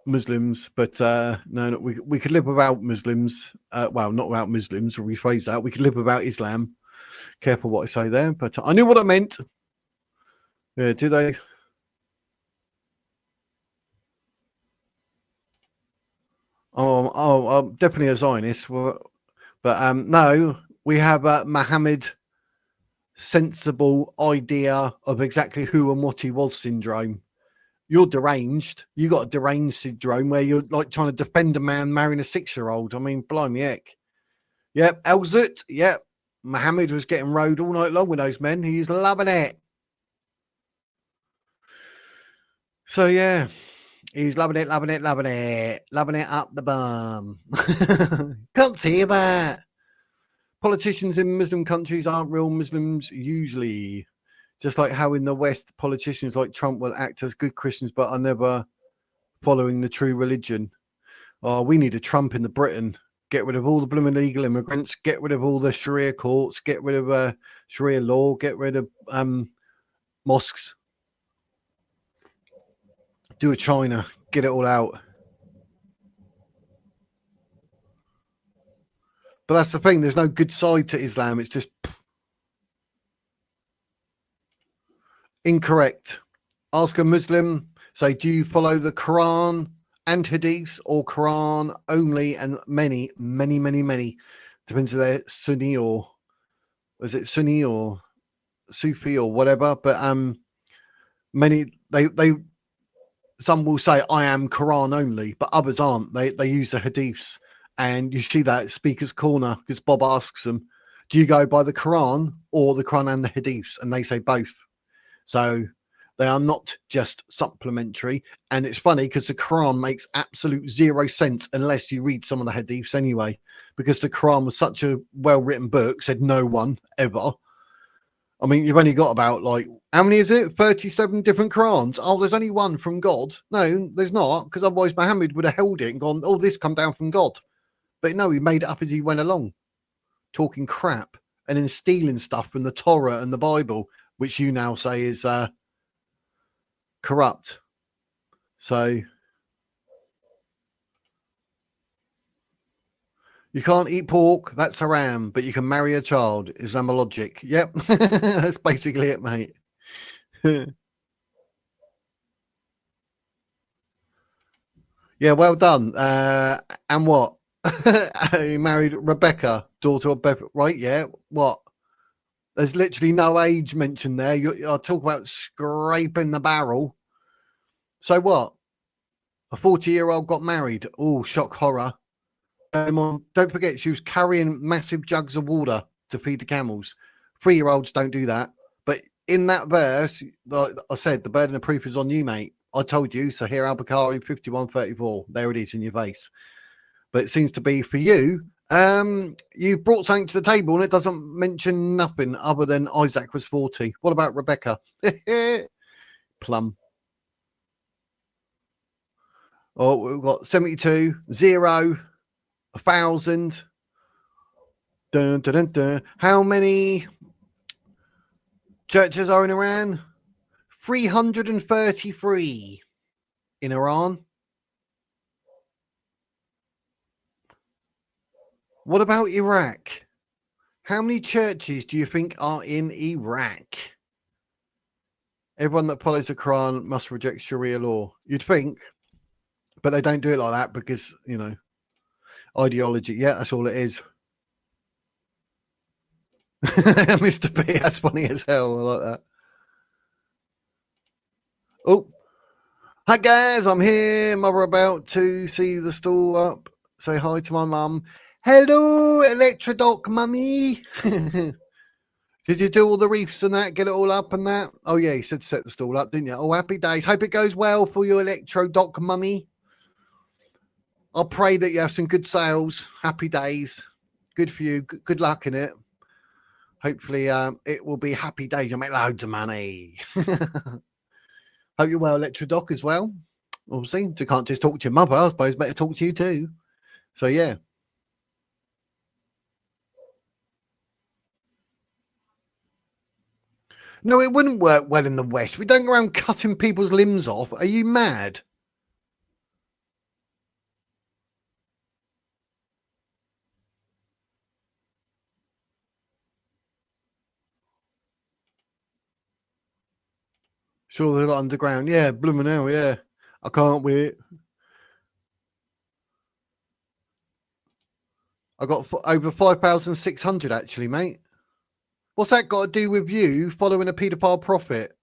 Speaker 1: Muslims, but no, we could live without Muslims. Well, not without Muslims. Or rephrase that. We could live without Islam. Careful what I say there, but I knew what I meant. Yeah, do they? Oh, I'm definitely a Zionist. But no, we have Muhammad sensible idea of exactly who and what he was syndrome. You're deranged. You got a deranged syndrome where you're like trying to defend a man marrying a 6-year-old. I mean, blimey heck. Yep, Elzut. Yep, Muhammad was getting rode all night long with those men. He's loving it. So yeah, he's loving it up the bum. Can't see that. Politicians in Muslim countries aren't real Muslims usually. Just like how in the West, politicians like Trump will act as good Christians, but are never following the true religion. Oh, we need a Trump in the Britain. Get rid of all the blooming illegal immigrants. Get rid of all the Sharia courts. Get rid of Sharia law. Get rid of mosques. Do a China. Get it all out. But that's the thing. There's no good side to Islam. It's just incorrect. Ask a Muslim, say, do you follow the Quran and Hadiths or Quran only? And many. Depends if they're Sunni or is it Sunni or Sufi or whatever. But many they some will say I am Quran only, but others aren't. They use the Hadiths, and you see that at Speaker's Corner because Bob asks them, do you go by the Quran or the Quran and the Hadiths? And they say both. So they are not just supplementary. And it's funny because the Quran makes absolute zero sense unless you read some of the Hadiths anyway, because the Quran was such a well-written book, said no one ever. I mean, you've only got about, like, how many is it? 37 different Qurans. Oh, there's only one from God. No, there's not, because otherwise Muhammad would have held it and gone, oh, this come down from God. But no, he made it up as he went along, talking crap and then stealing stuff from the Torah and the Bible, which you now say is corrupt. So you can't eat pork, that's haram, but you can marry a child. Islamologic. Yep, that's basically it, mate. Yeah, well done. And what? You married Rebecca, daughter of Beth, right? Yeah. What? There's literally no age mentioned there. I'll talk about scraping the barrel. So what? A 40-year-old got married. Oh, shock horror. Don't forget, she was carrying massive jugs of water to feed the camels. 3-year-olds don't do that. But in that verse, like I said, the burden of proof is on you, mate. I told you. So here, Al-Bukhari 51:34. There it is in your face. But it seems to be for you. You brought something to the table and it doesn't mention nothing other than Isaac was 40. What about Rebecca? Plum. Oh, we've got 72, 0, 1,000. Dun, dun, dun, dun. How many churches are in Iran? 333 in Iran. What about Iraq? How many churches do you think are in Iraq? Everyone that follows the Quran must reject Sharia law. You'd think, but they don't do it like that because, you know, ideology. Yeah, that's all it is. Mr. B, that's funny as hell. I like that. Oh, hi guys, I'm here. Mother about to see the stall up. Say hi to my mum. Hello, Electrodoc mummy. Did you do all the reefs and that? Get it all up and that? Oh yeah, you said set the stall up, didn't you? Oh, happy days. Hope it goes well for your Electrodoc mummy. I'll pray that you have some good sales. Happy days. Good for you. Good luck in it. Hopefully, it will be happy days. You'll make loads of money. Hope you're well, Electrodoc, as well. Obviously, you can't just talk to your mother. I suppose better talk to you too. So, yeah. No, it wouldn't work well in the West. We don't go around cutting people's limbs off. Are you mad? Sure, they're underground. Yeah, blooming hell, yeah. I can't wait. I got over 5,600 actually, mate. What's that got to do with you following a paedophile prophet?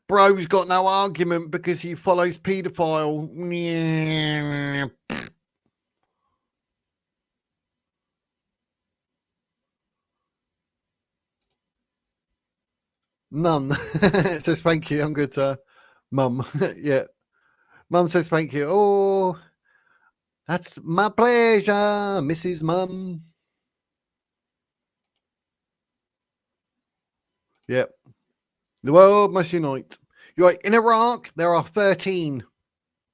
Speaker 1: Bro's got no argument because he follows paedophile. None. Says thank you. I'm good, Mum. Yeah. Mum says thank you. Oh, that's my pleasure, Mrs. Mum. Yep. The world must unite. You're right. In Iraq, there are 13.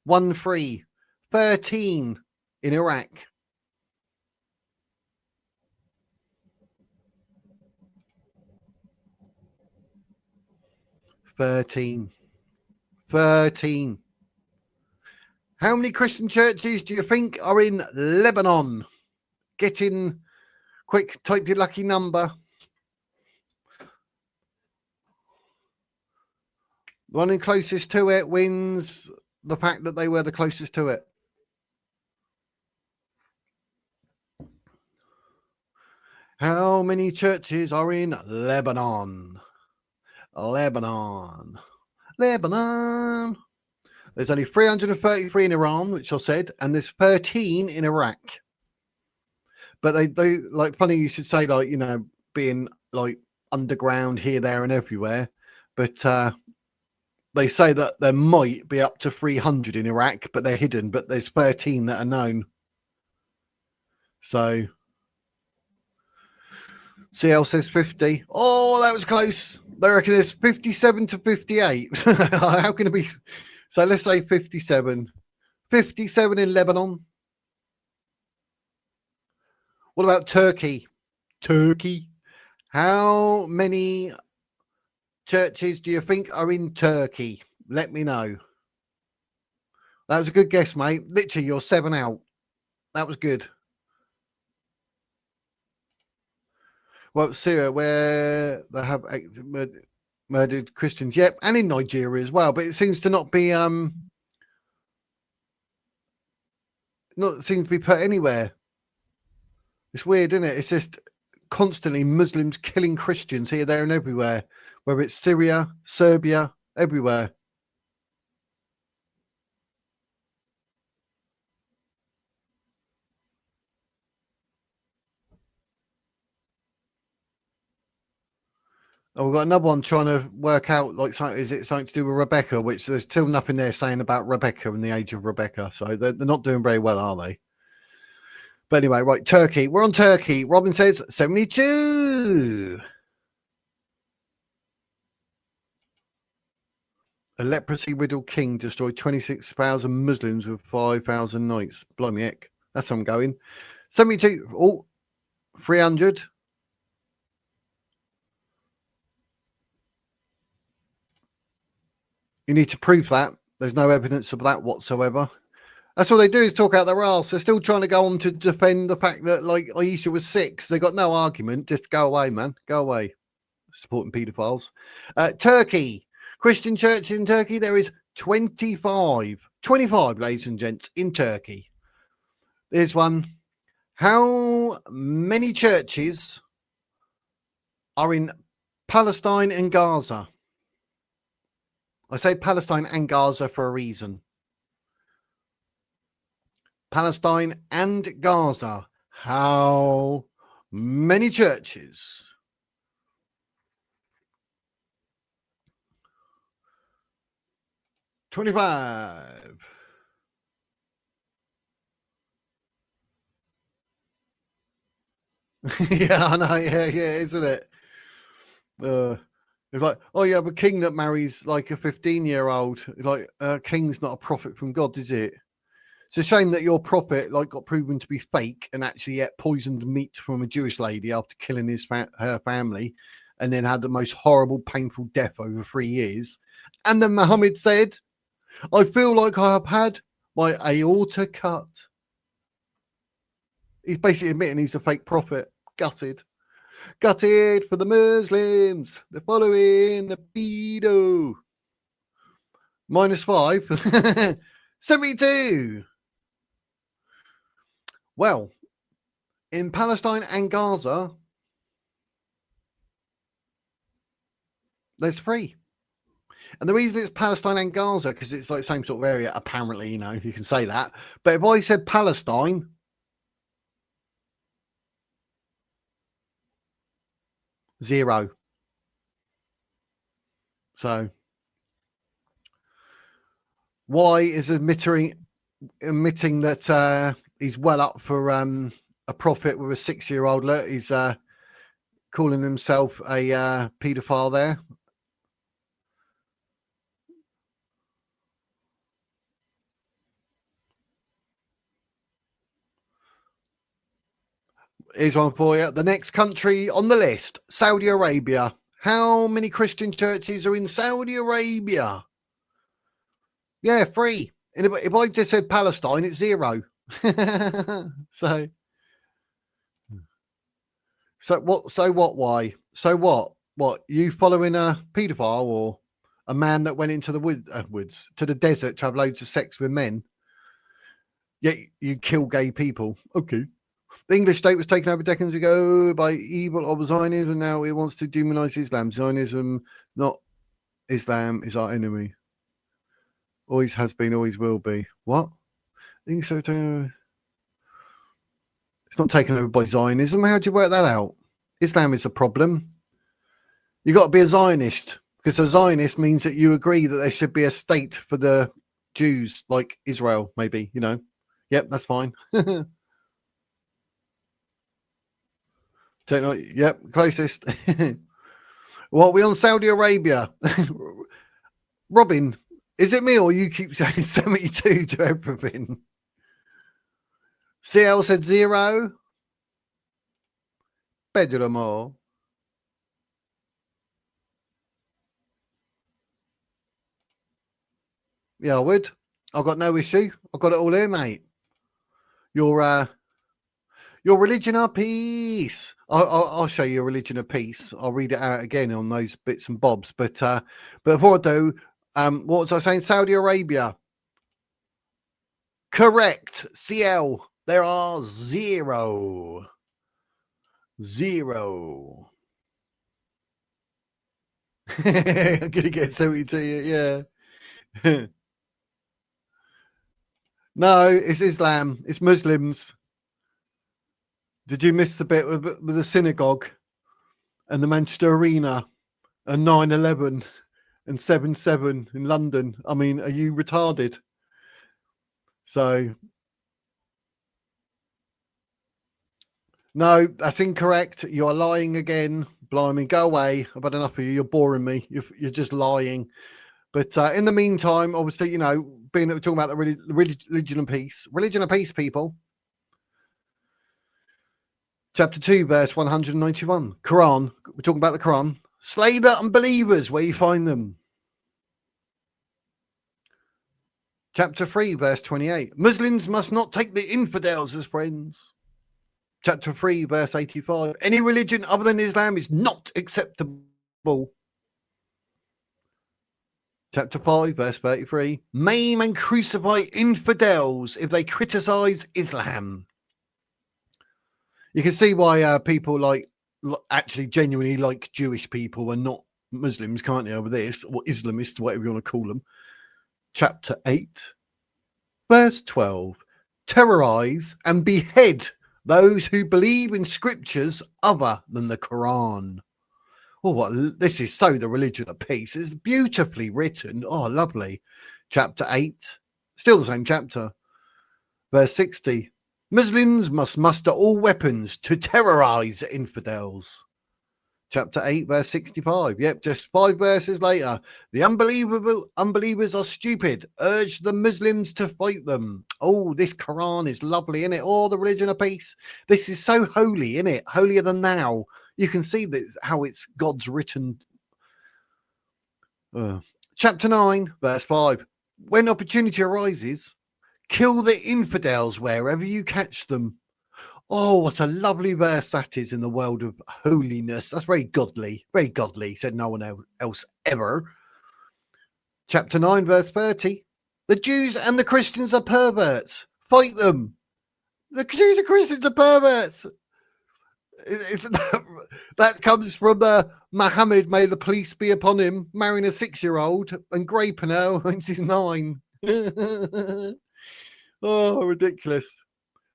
Speaker 1: 1-3. 13 in Iraq. Thirteen. How many Christian churches do you think are in Lebanon? Get in quick, type your lucky number. The one closest to it wins the fact that they were the closest to it. How many churches are in Lebanon? Lebanon. There's only 333 in Iran, which I said, and there's 13 in Iraq. But they like, funny you should say, like, you know, being like underground here, there, and everywhere. But they say that there might be up to 300 in Iraq, but they're hidden. But there's 13 that are known. So CL says 50. Oh, that was close. They reckon there's 57 to 58. How can it be? So let's say 57. 57 in Lebanon. What about Turkey? Turkey. How many churches do you think are in Turkey? Let me know. That was a good guess, mate. Literally, you're 7 out. That was good. Well, Syria, where they have murdered Christians. Yep, and in Nigeria as well. But it seems to not be not seems to be put anywhere. It's weird, isn't it? It's just constantly Muslims killing Christians here, there, and everywhere. Whether it's Syria, Serbia, everywhere. Oh, we've got another one trying to work out, like, is it something to do with Rebecca? Which there's still nothing there saying about Rebecca and the age of Rebecca. So they're not doing very well, are they? But anyway, right, Turkey. We're on Turkey. Robin says 72. A leprosy-riddled king destroyed 26,000 Muslims with 5,000 knights. Blimey heck. That's I'm going. 72. Oh, 300. You need to prove that. There's no evidence of that whatsoever. That's all they do is talk out their arse. They're still trying to go on to defend the fact that, like, Aisha was 6. They got no argument. Just go away, man. Go away. Supporting paedophiles. Turkey. Christian church in Turkey. There is 25. 25, ladies and gents, in Turkey. There's one. How many churches are in Palestine and Gaza? I say Palestine and Gaza for a reason. Palestine and Gaza. How many churches? 25. Yeah, I know. Yeah, isn't it? It's like, oh, you have a king that marries like a 15-year-old. Like, king's not a prophet from God, is it? It's a shame that your prophet like got proven to be fake and actually ate poisoned meat from a Jewish lady after killing her family, and then had the most horrible, painful death over 3 years. And then Muhammad said, "I feel like I have had my aorta cut." He's basically admitting he's a fake prophet. Gutted. Gutted for the Muslims. They're following the pedo. -5. 72. Well, in Palestine and Gaza, there's 3. And the reason it's Palestine and Gaza, because it's like the same sort of area, apparently, you know, you can say that. But if I said Palestine, 0. So why is admitting that he's well up for a prophet with a 6-year-old? Look, he's calling himself a paedophile there. Here's one for you. The next country on the list, Saudi Arabia. How many Christian churches are in Saudi Arabia? Yeah, 3. And if I just said Palestine, it's 0. So what? So what? Why? So what? What? You following a paedophile or a man that went into the woods to the desert to have loads of sex with men? Yet you kill gay people. Okay. The English state was taken over decades ago by evil of Zionism, and now it wants to demonize Islam. Zionism, not Islam, is our enemy. Always has been, always will be. What? It's not taken over by Zionism. How do you work that out? Islam is a problem. You got to be a Zionist, because a Zionist means that you agree that there should be a state for the Jews, like Israel, maybe, you know. Yep, that's fine. Yep, closest. Well, we on Saudi Arabia. Robin, is it me or you keep saying 72 to everything? CL said 0. Bedroom. Yeah, I would. I've got no issue. I've got it all here, mate. Your religion of peace. I'll show you a religion of peace. I'll read it out again on those bits and bobs. But before I do, what was I saying? Saudi Arabia. Correct. CL. There are 0. 0. I'm gonna get 72. Yeah. No, it's Islam. It's Muslims. Did you miss the bit with the synagogue and the Manchester Arena and 9/11 and 7/7 in London? I mean, are you retarded? So, no, that's incorrect. You are lying again. Blimey, go away. I've had enough of you. You're boring me. You're just lying. But in the meantime, obviously, you know, talking about the religion of peace. Religion of peace, people. Chapter 2, verse 191. Quran. We're talking about the Quran. Slay the unbelievers where you find them. Chapter 3, verse 28. Muslims must not take the infidels as friends. Chapter 3, verse 85. Any religion other than Islam is not acceptable. Chapter 5, verse 33. Maim and crucify infidels if they criticize Islam. You can see why people actually genuinely like Jewish people and not Muslims, can't you, over this, or Islamists, whatever you want to call them. Chapter 8, verse 12. Terrorize and behead those who believe in scriptures other than the Quran. Oh, what? This is so the religion of peace. It's beautifully written. Oh, lovely. Chapter 8, still the same chapter. Verse 60. Muslims must muster all weapons to terrorize infidels. Chapter 8, verse 65. Yep, just 5 verses later. The unbelievers are stupid. Urge the Muslims to fight them. Oh, this Quran is lovely, isn't it? Oh, the religion of peace. This is so holy, isn't it? Holier than thou. You can see that how it's God's written. Chapter 9, verse 5. When opportunity arises, kill the infidels wherever you catch them. Oh, what a lovely verse that is in the world of holiness. That's very godly, said no one else ever. Chapter 9, verse 30. The Jews and the Christians are perverts. Fight them. The Jews and Christians are perverts. That comes from Muhammad, may the peace be upon him, marrying a 6-year-old and raping her when she's 9. Oh, ridiculous.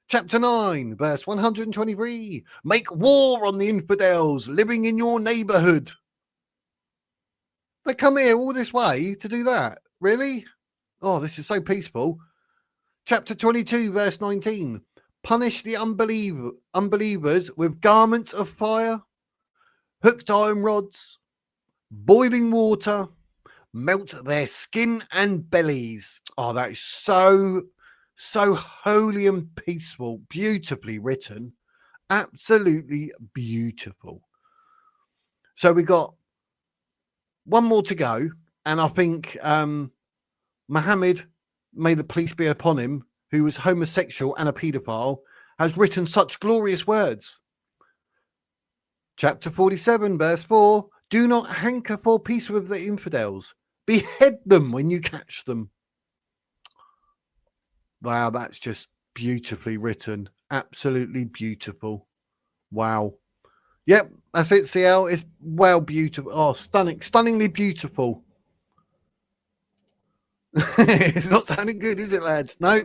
Speaker 1: Chapter 9, verse 123. Make war on the infidels living in your neighbourhood. They come here all this way to do that? Really? Oh, this is so peaceful. Chapter 22, verse 19. Punish the unbelievers with garments of fire, hooked iron rods, boiling water, melt their skin and bellies. Oh, that is so holy and peaceful, beautifully written, absolutely beautiful. So we got one more to go, and I think Muhammad, may the peace be upon him, who was homosexual and a paedophile, has written such glorious words. Chapter 47, verse 4. Do not hanker for peace with the infidels. Behead them when you catch them. Wow, that's just beautifully written. Absolutely beautiful. Wow. Yep, that's it, CL. It's well beautiful. Oh, stunningly beautiful. It's not sounding good, is it, lads? No,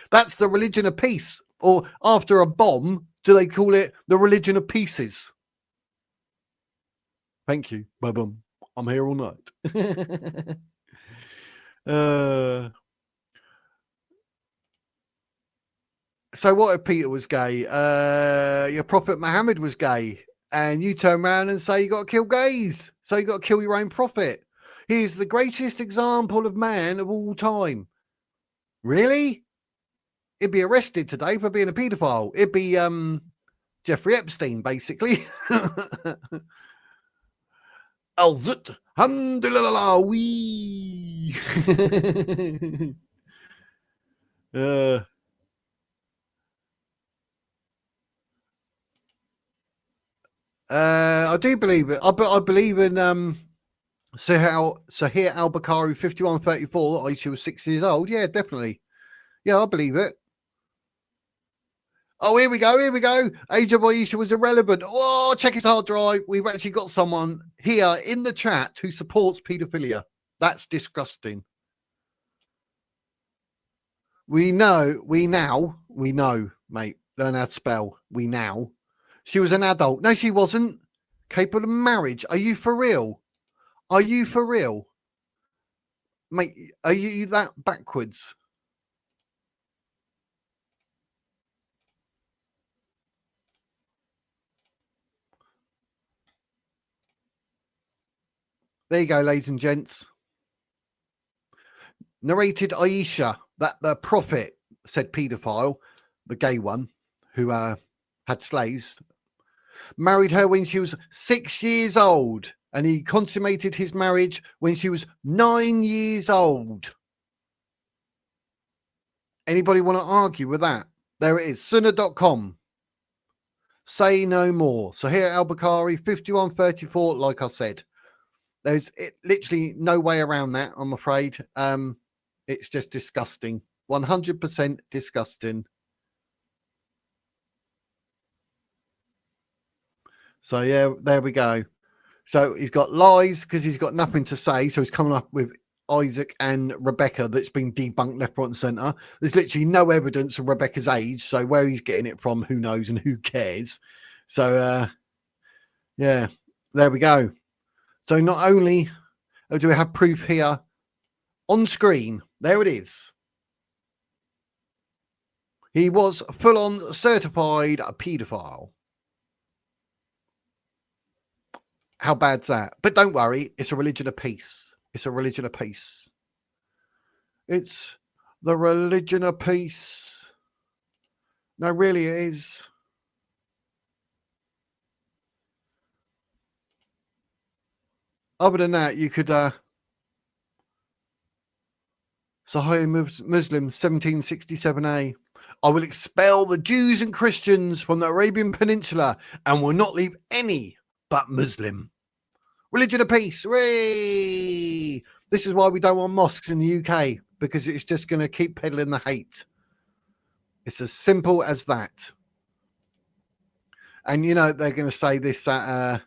Speaker 1: that's the religion of peace. Or after a bomb, do they call it the religion of pieces? Thank you. Bye-bum. I'm here all night. So what if Peter was gay? Your prophet Muhammad was gay. And you turn around and say you got to kill gays. So you got to kill your own prophet. He is the greatest example of man of all time. Really? He'd be arrested today for being a paedophile. It'd be Jeffrey Epstein, basically. Alzut, hamdulillah, wee. I do believe it. I believe in Sahir al-Bukhari 5134. Aisha was 6 years old. Yeah, definitely. Yeah, I believe it. Oh, here we go. Age of Aisha was irrelevant. Oh, check his hard drive. We've actually got someone here in the chat who supports paedophilia. That's disgusting. We know, mate. Learn how to spell. We now. She was an adult. No, she wasn't. Capable of marriage. Are you for real? Mate, are you that backwards? There you go, ladies and gents. Narrated Aisha that the prophet said paedophile, the gay one, who had slaves, married her when she was 6 years old, and he consummated his marriage when she was 9 years old. Anybody want to argue with that? There it is, sunnah.com. Say no more. So here, al-Bukhari 5134, like I said. There's literally no way around that, I'm afraid. It's just disgusting. 100% disgusting. So, yeah, there we go. So he's got lies because he's got nothing to say. So he's coming up with Isaac and Rebecca that's been debunked left, right and centre. There's literally no evidence of Rebecca's age. So where he's getting it from, who knows and who cares. So, yeah, there we go. So not only do we have proof here on screen, there it is. He was full-on certified paedophile. How bad's that? But don't worry, it's a religion of peace. It's a religion of peace. It's the religion of peace. No, really it is. Other than that, you could Sahih Muslim 1767a. I will expel the Jews and Christians from the Arabian Peninsula and will not leave any but Muslim. Religion of peace. Hooray! This is why we don't want mosques in the UK, because it's just going to keep peddling the hate. It's as simple as that. And, you know, they're going to say this, that,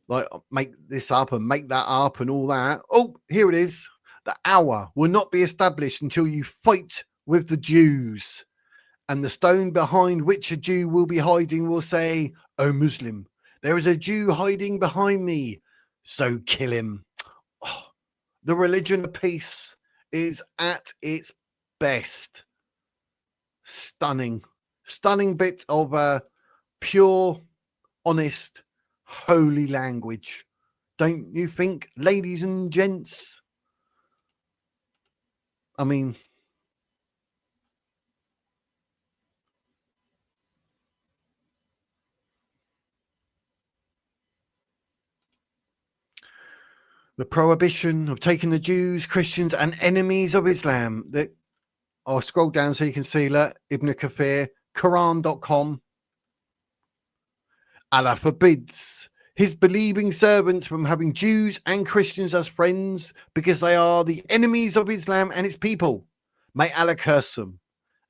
Speaker 1: like, make this up and make that up and all that. Oh, here it is. The hour will not be established until you fight with the Jews. And the stone behind which a Jew will be hiding will say, "O Muslim, there is a Jew hiding behind me, so kill him." Oh, the religion of peace is at its best. Stunning bit of pure, honest, holy language. Don't you think, ladies and gents? I mean, the prohibition of taking the Jews, Christians, and enemies of Islam. I'll scroll down so you can see that. Ibn Kathir, Quran.com. Allah forbids his believing servants from having Jews and Christians as friends because they are the enemies of Islam and its people. May Allah curse them.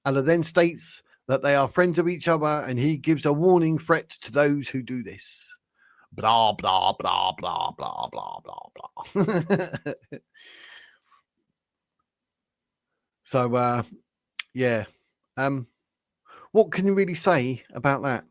Speaker 1: Allah then states that they are friends of each other, and he gives a warning threat to those who do this. Blah, blah, blah, blah, blah, blah, blah, blah. So, yeah. What can you really say about that?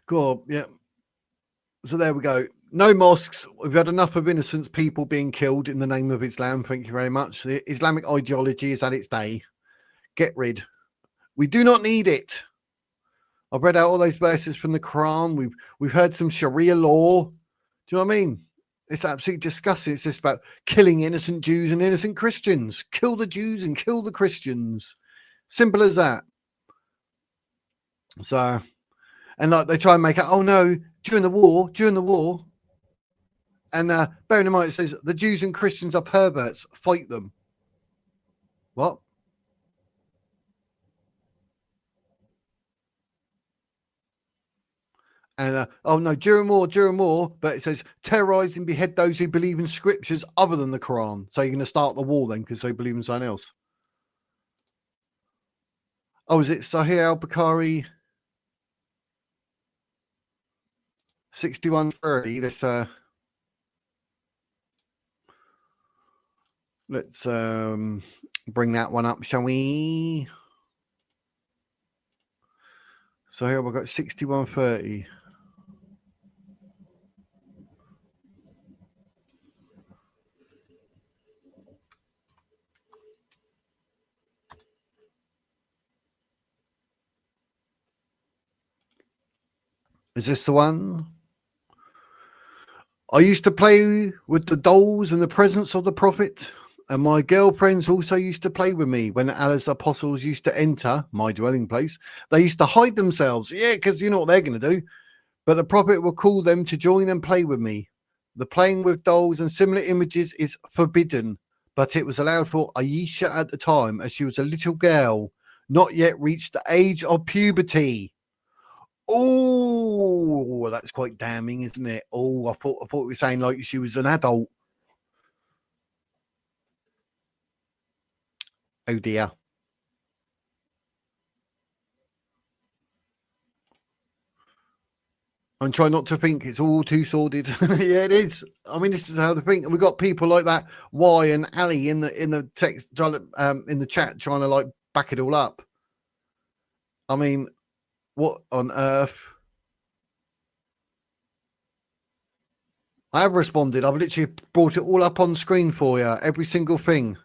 Speaker 1: Cool. Yeah. So there we go. No mosques. We've had enough of innocent people being killed in the name of Islam. Thank you very much. The Islamic ideology is at its day. Get rid. We do not need it. I've read out all those verses from the Quran. We've heard some Sharia law. Do you know what I mean? It's absolutely disgusting. It's just about killing innocent Jews and innocent Christians. Kill the Jews and kill the Christians. Simple as that. So, and like they try and make it, oh no, during the war. And bearing in mind, it says the Jews and Christians are perverts. Fight them. What? And oh no, during war. But it says terrorize and behead those who believe in scriptures other than the Quran. So you're going to start the war then because they believe in something else. Oh, is it Sahih al-Bukhari 6130? Let's bring that one up, shall we? So here we've got 6130. Is this the one? I used to play with the dolls in the presence of the Prophet, and my girlfriends also used to play with me when Allah's apostles used to enter my dwelling place. They used to hide themselves. Yeah, because you know what they're going to do. But the Prophet would call them to join and play with me. The playing with dolls and similar images is forbidden, but it was allowed for Aisha at the time, as she was a little girl, not yet reached the age of puberty. Oh, that's quite damning, isn't it? Oh, I thought we were saying like she was an adult. Oh dear. And try not to think it's all too sordid. Yeah, it is. I mean, this is how to think. And we've got people like that, Y and Ali in the text, in the chat, trying to like back it all up. I mean, what on earth? I have responded. I've literally brought it all up on screen for you. Every single thing.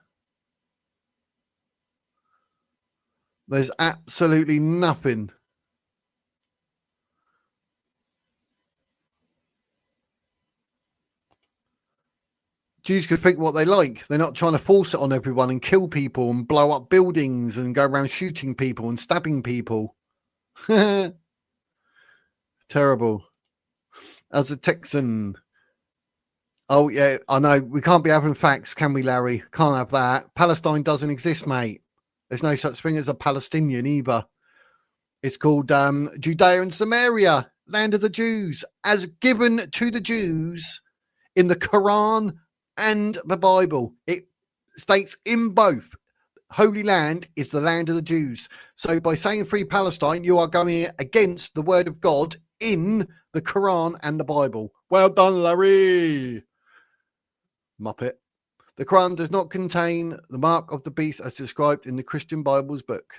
Speaker 1: There's absolutely nothing. Jews could think what they like. They're not trying to force it on everyone and kill people and blow up buildings and go around shooting people and stabbing people. Terrible. As a Texan. Oh, yeah, I know. We can't be having facts, can we, Larry? Can't have that. Palestine doesn't exist, mate. There's no such thing as a Palestinian either. It's called Judea and Samaria, land of the Jews, as given to the Jews in the Quran and the Bible. It states in both, Holy Land is the land of the Jews. So by saying free Palestine, you are going against the word of God in the Quran and the Bible. Well done, Larry. Muppet. The Quran does not contain the mark of the beast as described in the Christian Bible's book.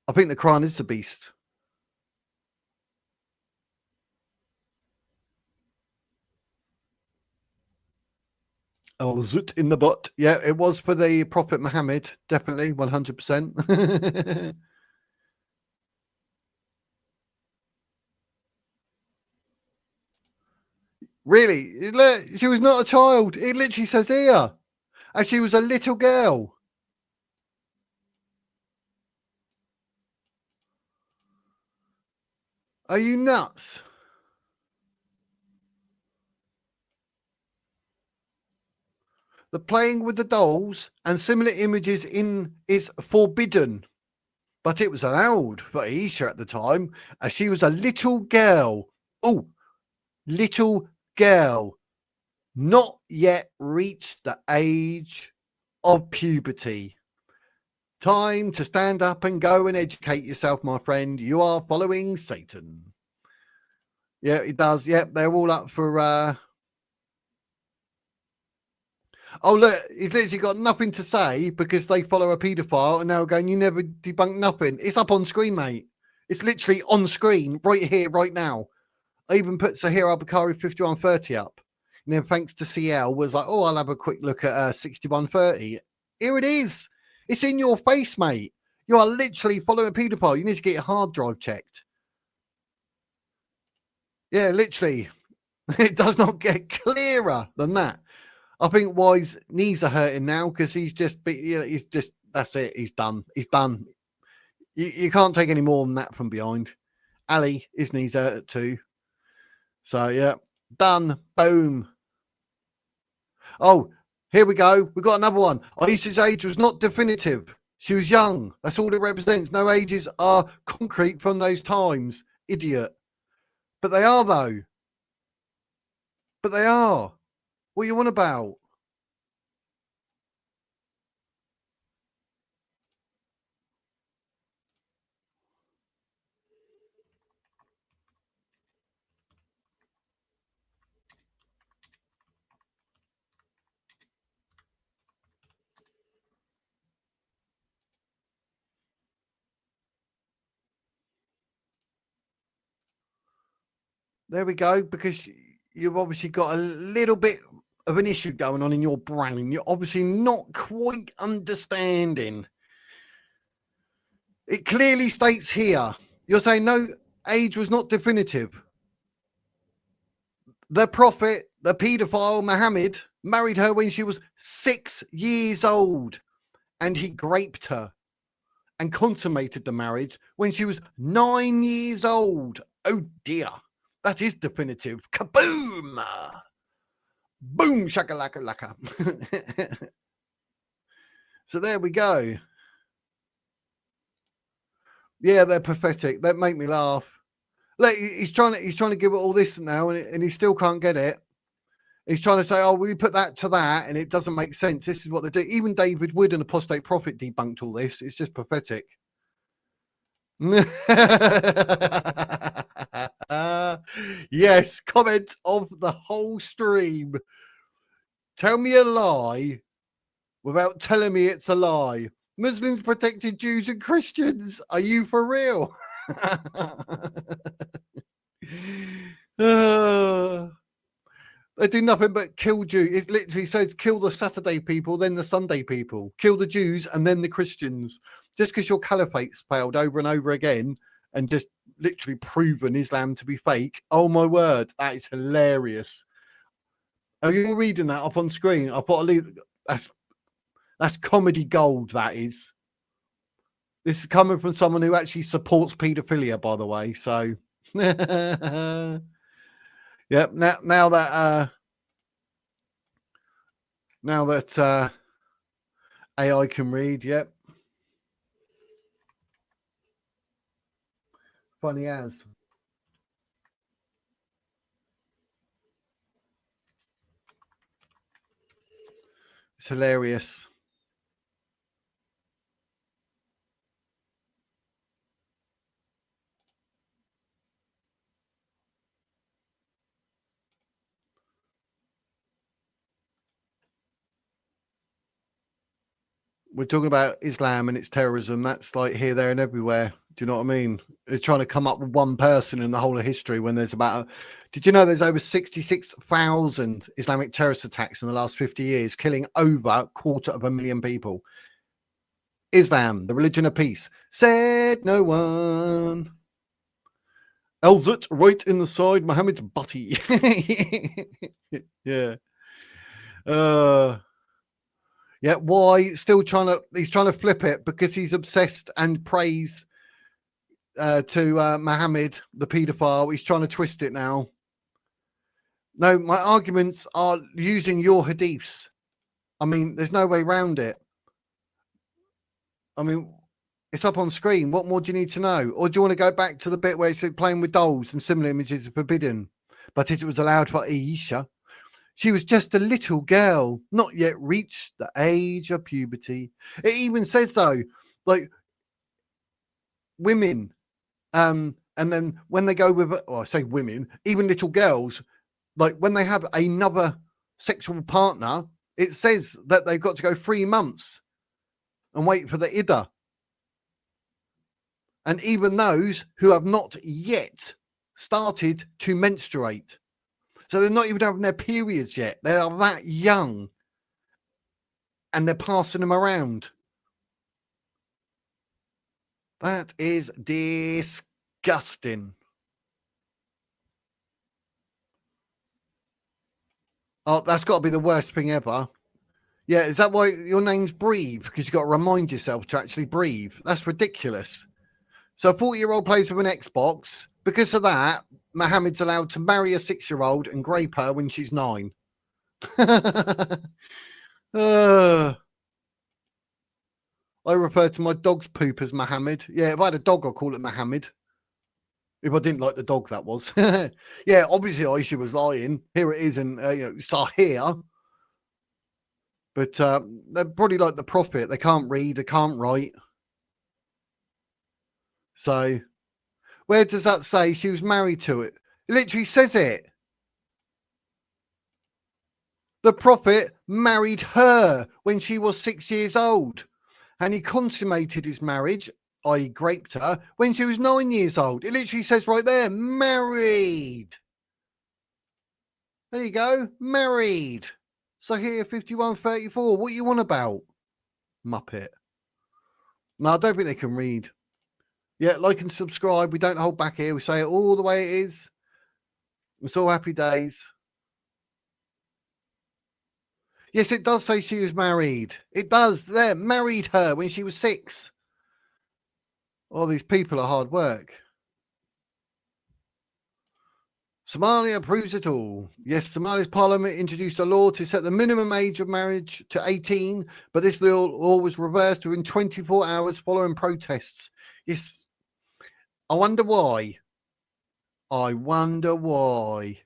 Speaker 1: I think the Quran is the beast. Oh, zut in the butt. Yeah, it was for the Prophet Muhammad. Definitely, 100%. Really? She was not a child. It literally says here. And she was a little girl. Are you nuts? The playing with the dolls and similar images is forbidden. But it was allowed for Aisha at the time, as she was a little girl. Oh, little girl. Not yet reached the age of puberty. Time to stand up and go and educate yourself, my friend. You are following Satan. Yeah, it does. Yep, they're all up for... Oh, look, he's literally got nothing to say because they follow a paedophile and now going, you never debunk nothing. It's up on screen, mate. It's literally on screen right here, right now. I even put Sahir Al-Bukhari 5130 up. And then thanks to CL was like, oh, I'll have a quick look at 6130. Here it is. It's in your face, mate. You are literally following a paedophile. You need to get your hard drive checked. Yeah, literally. It does not get clearer than that. I think Wise knees are hurting now because he's just, that's it. He's done. He's done. You can't take any more than that from behind. Ali, his knees hurt too. So, yeah, done. Boom. Oh, here we go. We got another one. Aisha's age was not definitive. She was young. That's all it represents. No ages are concrete from those times. Idiot. But they are, though. But they are. What are you on about? There we go. Because you've obviously got a little bit of an issue going on in your brain. You're obviously not quite understanding. It clearly states here, you're saying no age was not definitive. The prophet, the paedophile Muhammad, married her when she was 6 years old, and he raped her and consummated the marriage when she was 9 years old. Oh dear, that is definitive. Kaboom! Boom, shakalaka laka. So there we go. Yeah, they're pathetic. That make me laugh. Look, he's trying to give it all this now, and he still can't get it. He's trying to say, oh, we put that to that, and it doesn't make sense. This is what they do. Even David Wood and Apostate Prophet debunked all this. It's just pathetic. Yes, comment of the whole stream. Tell me a lie without telling me it's a lie. Muslims protected Jews and Christians. Are you for real? They do nothing but kill Jews. It literally says kill the Saturday people, then the Sunday people. Kill the Jews and then the Christians. Just because your caliphate's failed over and over again and just literally proven Islam to be fake. Oh my word, that is hilarious. Are you all reading that up on screen? I put a leave. That's comedy gold, that is. This is coming from someone who actually supports paedophilia, by the way. So yep, now that AI can read, yep. Funny as. It's hilarious. We're talking about Islam and its terrorism. That's like here, there, and everywhere. Do you know what I mean? They're trying to come up with one person in the whole of history when there's about. Did you know there's over 66,000 Islamic terrorist attacks in the last 50 years, killing over 250,000 people? Islam, the religion of peace, said no one. Elzut, right in the side, Muhammad's butty. Yeah. Yeah, why? Still he's trying to flip it because he's obsessed and prays to Muhammad, the paedophile. He's trying to twist it now. No, my arguments are using your hadiths. I mean, there's no way around it. I mean, it's up on screen. What more do you need to know? Or do you want to go back to the bit where it's playing with dolls and similar images are forbidden? But it was allowed for Aisha. She was just a little girl, not yet reached the age of puberty. It even says, though, like women, and then when they go with, I say women, even little girls, like when they have another sexual partner, it says that they've got to go 3 months and wait for the iddah. And even those who have not yet started to menstruate. So they're not even having their periods yet. They are that young. And they're passing them around. That is disgusting. Oh, that's got to be the worst thing ever. Yeah, is that why your name's Breathe? Because you've got to remind yourself to actually breathe. That's ridiculous. So a 40-year-old plays with an Xbox. Because of that, Mohammed's allowed to marry a 6-year-old and grape her when she's 9. I refer to my dog's poop as Mohammed. Yeah, if I had a dog, I'd call it Mohammed. If I didn't like the dog, that was. Yeah, obviously Aisha was lying. Here it is in Sahir. But they're probably like the prophet. They can't read, they can't write. So, where does that say she was married to it? It literally says it. The prophet married her when she was 6 years old. And he consummated his marriage, i.e. graped her, when she was 9 years old. It literally says right there, married. There you go, married. So here, 5134, what you on about? Muppet. No, I don't think they can read. Yeah, like and subscribe. We don't hold back here. We say it all the way it is. It's all happy days. Yes, it does say she was married. It does. There, married her when she was 6. All these people are hard work. Somalia proves it all. Yes, Somalia's parliament introduced a law to set the minimum age of marriage to 18, but this law was reversed within 24 hours following protests. Yes, I wonder why. I wonder why.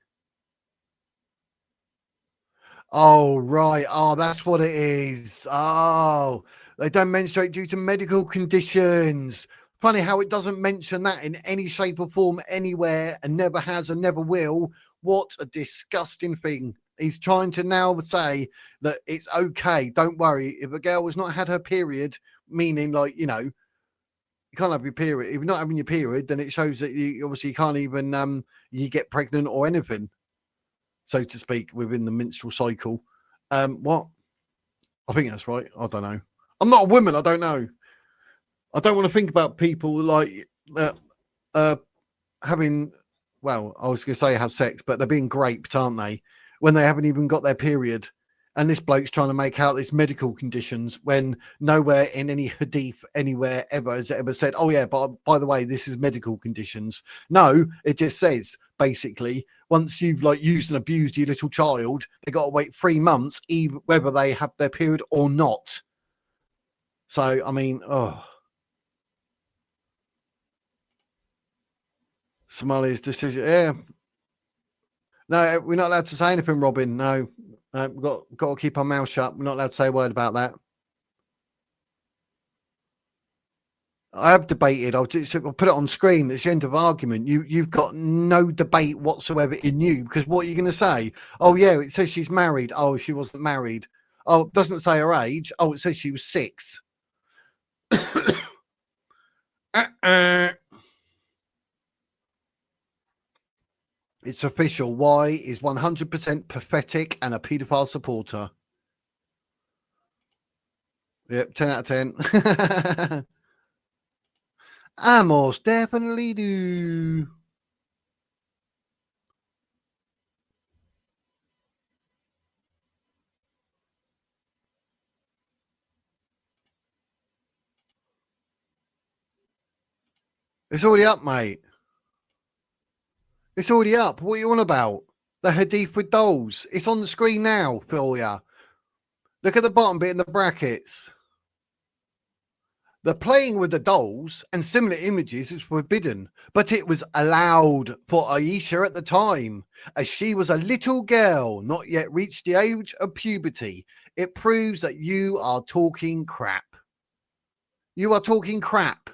Speaker 1: Oh, right. Oh, that's what it is. Oh, they don't menstruate due to medical conditions. Funny how it doesn't mention that in any shape or form anywhere, and never has and never will. What a disgusting thing. He's trying to now say that it's okay. Don't worry. If a girl has not had her period, meaning like, you know, you can't have your period. If you're not having your period, then it shows that you obviously can't even you get pregnant or anything, so to speak, within the menstrual cycle. What? I think that's right. I don't know. I'm not a woman. I don't know. I don't want to think about people like having, well, I was going to say have sex, but they're being raped, aren't they? When they haven't even got their period. And this bloke's trying to make out this medical conditions when nowhere in any hadith anywhere ever has it ever said, oh yeah, but by the way, this is medical conditions. No, it just says basically once you've like used and abused your little child, they got to wait 3 months, even whether they have their period or not. So, I mean, Somalia's decision. Yeah. No, we're not allowed to say anything, Robin. No, we've got to keep our mouth shut. We're not allowed to say a word about that. I have debated. I'll put it on screen. It's the end of argument. You've got no debate whatsoever in you, because what are you going to say? Oh yeah, it says she's married. Oh, she wasn't married. Oh, it doesn't say her age. Oh, it says she was 6. It's official. Y is 100% pathetic and a paedophile supporter. Yep, 10 out of 10. I most definitely do. It's already up, mate. It's already up. What are you on about? The hadith with dolls. It's on the screen now for you. Look at the bottom bit in the brackets. The playing with the dolls and similar images is forbidden, but it was allowed for Aisha at the time, as she was a little girl, not yet reached the age of puberty. It proves that you are talking crap. You are talking crap.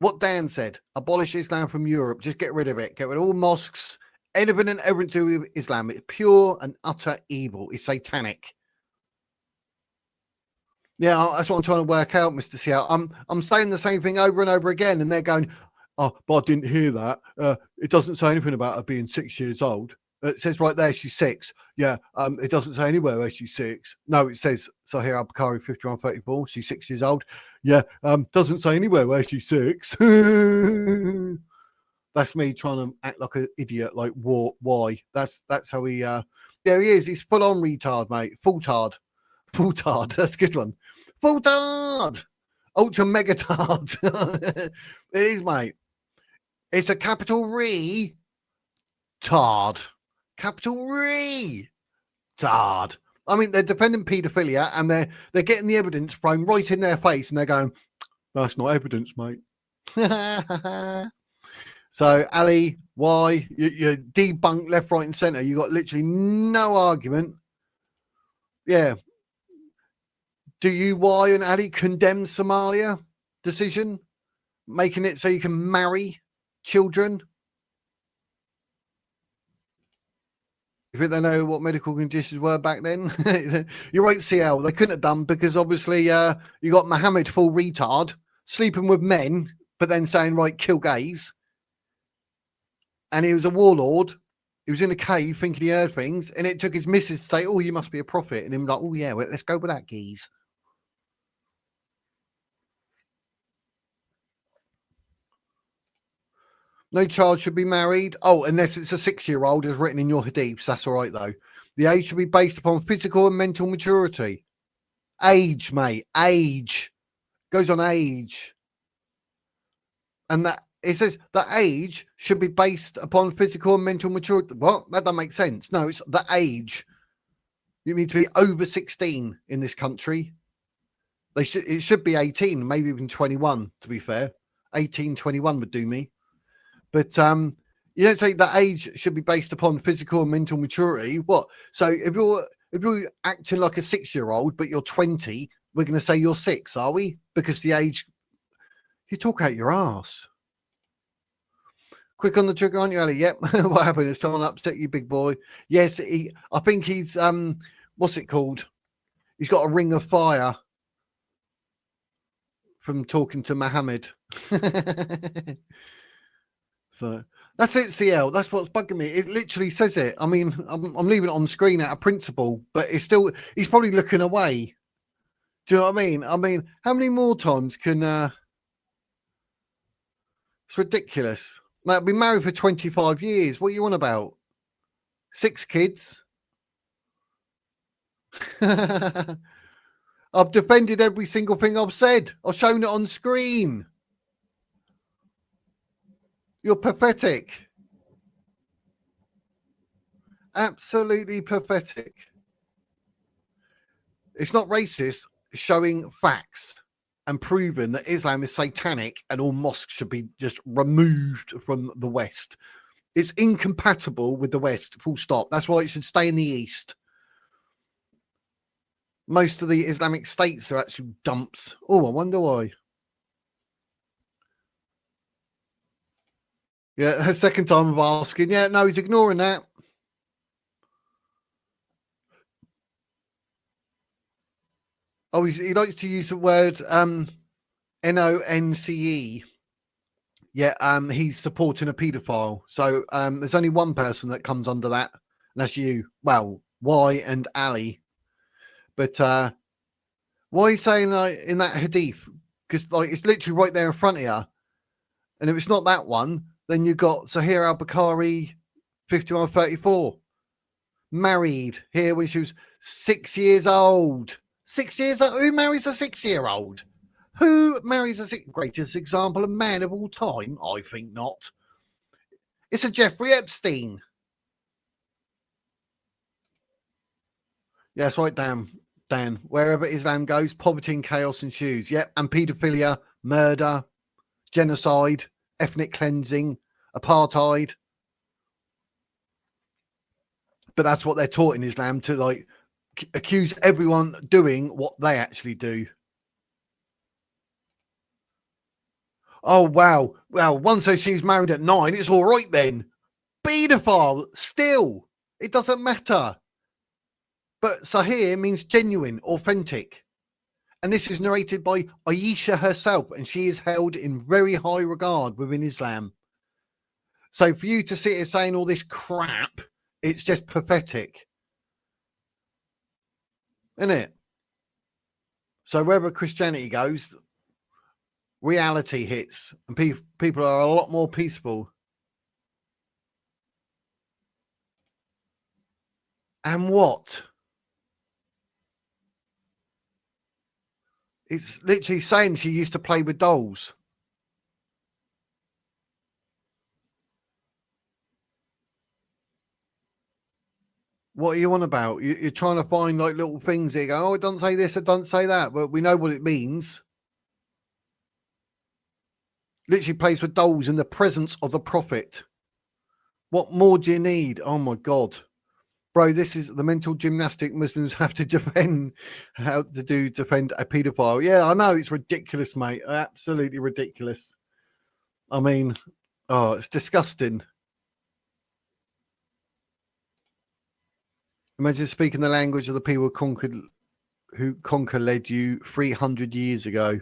Speaker 1: What Dan said, abolish Islam from Europe. Just get rid of it. Get rid of all mosques, anything and everything to do with Islam. It's pure and utter evil. It's satanic. Yeah, that's what I'm trying to work out, Mr. Seattle. I'm saying the same thing over and over again, and they're going, oh, but I didn't hear that. It doesn't say anything about her being 6 years old. It says right there she's 6. Yeah, it doesn't say anywhere where she's 6. No, it says Sahir Al-Bukhari 5134. She's 6 years old. Yeah, doesn't say anywhere where she's 6. That's me trying to act like an idiot. Like why? That's how he. Yeah, he is. He's full on retard, mate. Full tard. That's a good one. Full tard. Ultra mega tard. It is, mate. It's a capital re tard. Capital re tard. I mean, they're defending paedophilia and they're getting the evidence thrown right in their face, and they're going, "That's not evidence, mate." So, Ali, why you debunk left, right, and centre? You got literally no argument. Yeah. Do you, why, and Ali condemn Somalia decision, making it so you can marry children? You think they know what medical conditions were back then? You're right, CL. They couldn't have done, because obviously you got Mohammed, full retard, sleeping with men, but then saying, right, kill gays. And he was a warlord. He was in a cave thinking he heard things, and it took his missus to say, oh, you must be a prophet. And him like, oh, yeah, well, let's go with that, geese. No child should be married. Oh, unless it's a 6-year-old, as written in your hadiths. That's all right, though. The age should be based upon physical and mental maturity. Age, mate. Age. Goes on age. And that it says the age should be based upon physical and mental maturity. What? That doesn't make sense. No, it's the age. You need to be over 16 in this country. It should be 18, maybe even 21, to be fair. 18, 21 would do me. But you don't say that age should be based upon physical and mental maturity. What? So if you're acting like a 6-year-old, but you're 20, we're going to say you're 6, are we? Because the age, You talk out your ass. Quick on the trigger, aren't you, Ali? Yep. What happened? Is someone upset you, big boy? Yes, I think he's what's it called? He's got a ring of fire from talking to Mohammed. So that's it, CL. That's what's bugging me. It literally says it. I mean, I'm leaving it on screen out of principle, but it's still, he's probably looking away. Do you know what I mean? I mean, how many more times can it's ridiculous. Like, I've been married for 25 years. What are you on about? 6 kids. I've defended every single thing I've said. I've shown it on screen. You're pathetic. Absolutely pathetic. It's not racist, showing facts and proving that Islam is satanic and all mosques should be just removed from the West. It's incompatible with the West, full stop. That's why it should stay in the East. Most of the Islamic states are actually dumps. Oh, I wonder why. Yeah, her second time of asking. Yeah, no, he's ignoring that. Oh, he likes to use the word NONCE. Yeah, he's supporting a paedophile. So there's only one person that comes under that, and that's you. Well, Y and Ali. But why are you saying like in that hadith? Because like it's literally right there in front of you. And if it's not that one, then you've got Sahir al-Bukhari 5134. Married here when she was 6 years old. 6 years old? Who marries a 6-year-old? Who marries a greatest example of man of all time? I think not. It's a Jeffrey Epstein. Yeah, that's right, Dan. Wherever Islam goes, poverty and chaos ensues. Yep, and paedophilia, murder, genocide, ethnic cleansing, apartheid. But that's what they're taught in Islam, to like accuse everyone doing what they actually do. Oh, wow. Well, one says she's married at 9. It's all right then. Paedophile, still. It doesn't matter. But Sahih means genuine, authentic. And this is narrated by Aisha herself, and she is held in very high regard within Islam. So for you to sit here saying all this crap, it's just pathetic. Isn't it? So wherever Christianity goes, reality hits, and people are a lot more peaceful. And what? It's literally saying she used to play with dolls. What are you on about? You're trying to find like little things that you go, oh, it doesn't say this, it doesn't say that, but we know what it means. Literally plays with dolls in the presence of the Prophet. What more do you need? Oh my God. Bro, this is the mental gymnastic Muslims have to defend, defend a paedophile. Yeah, I know, it's ridiculous, mate. Absolutely ridiculous. I mean, oh, it's disgusting. Imagine speaking the language of the people who led you 300 years ago.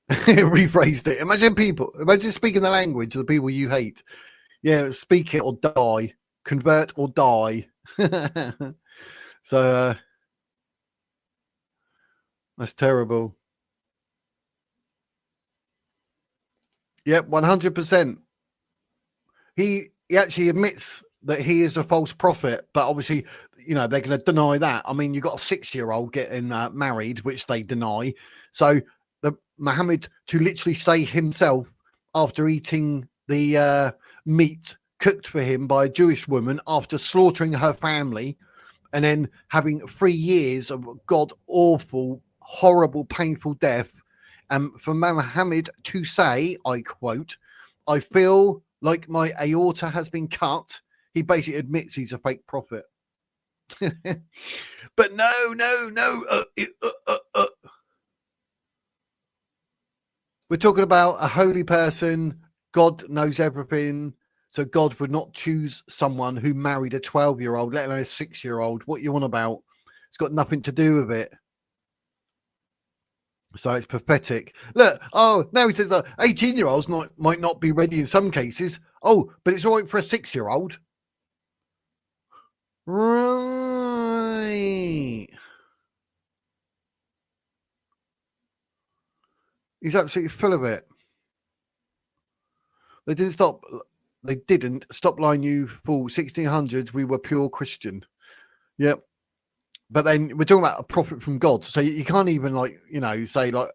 Speaker 1: Rephrased it. Imagine speaking the language of the people you hate. Yeah, speak it or die. Convert or die. So that's terrible. Yep, 100%. He actually admits that he is a false prophet, but obviously, you know, they're going to deny that. I mean, you've got a 6-year-old getting married, which they deny. So the Muhammad to literally say himself after eating the meat cooked for him by a Jewish woman after slaughtering her family and then having 3 years of god awful, horrible, painful death. And for Muhammad to say, I quote, I feel like my aorta has been cut. He basically admits he's a fake prophet. But no. We're talking about a holy person. God knows everything. So God would not choose someone who married a 12-year-old, let alone a 6-year-old. What you on about? It's got nothing to do with it. So it's pathetic. Look, oh, now he says that 18-year-olds might not be ready in some cases. Oh, but it's all right for a 6-year-old. Right. He's absolutely full of it. They didn't stop lying, you fool. 1600s, we were pure Christian. Yep. But then we're talking about a prophet from God. So you can't even, like, say, like,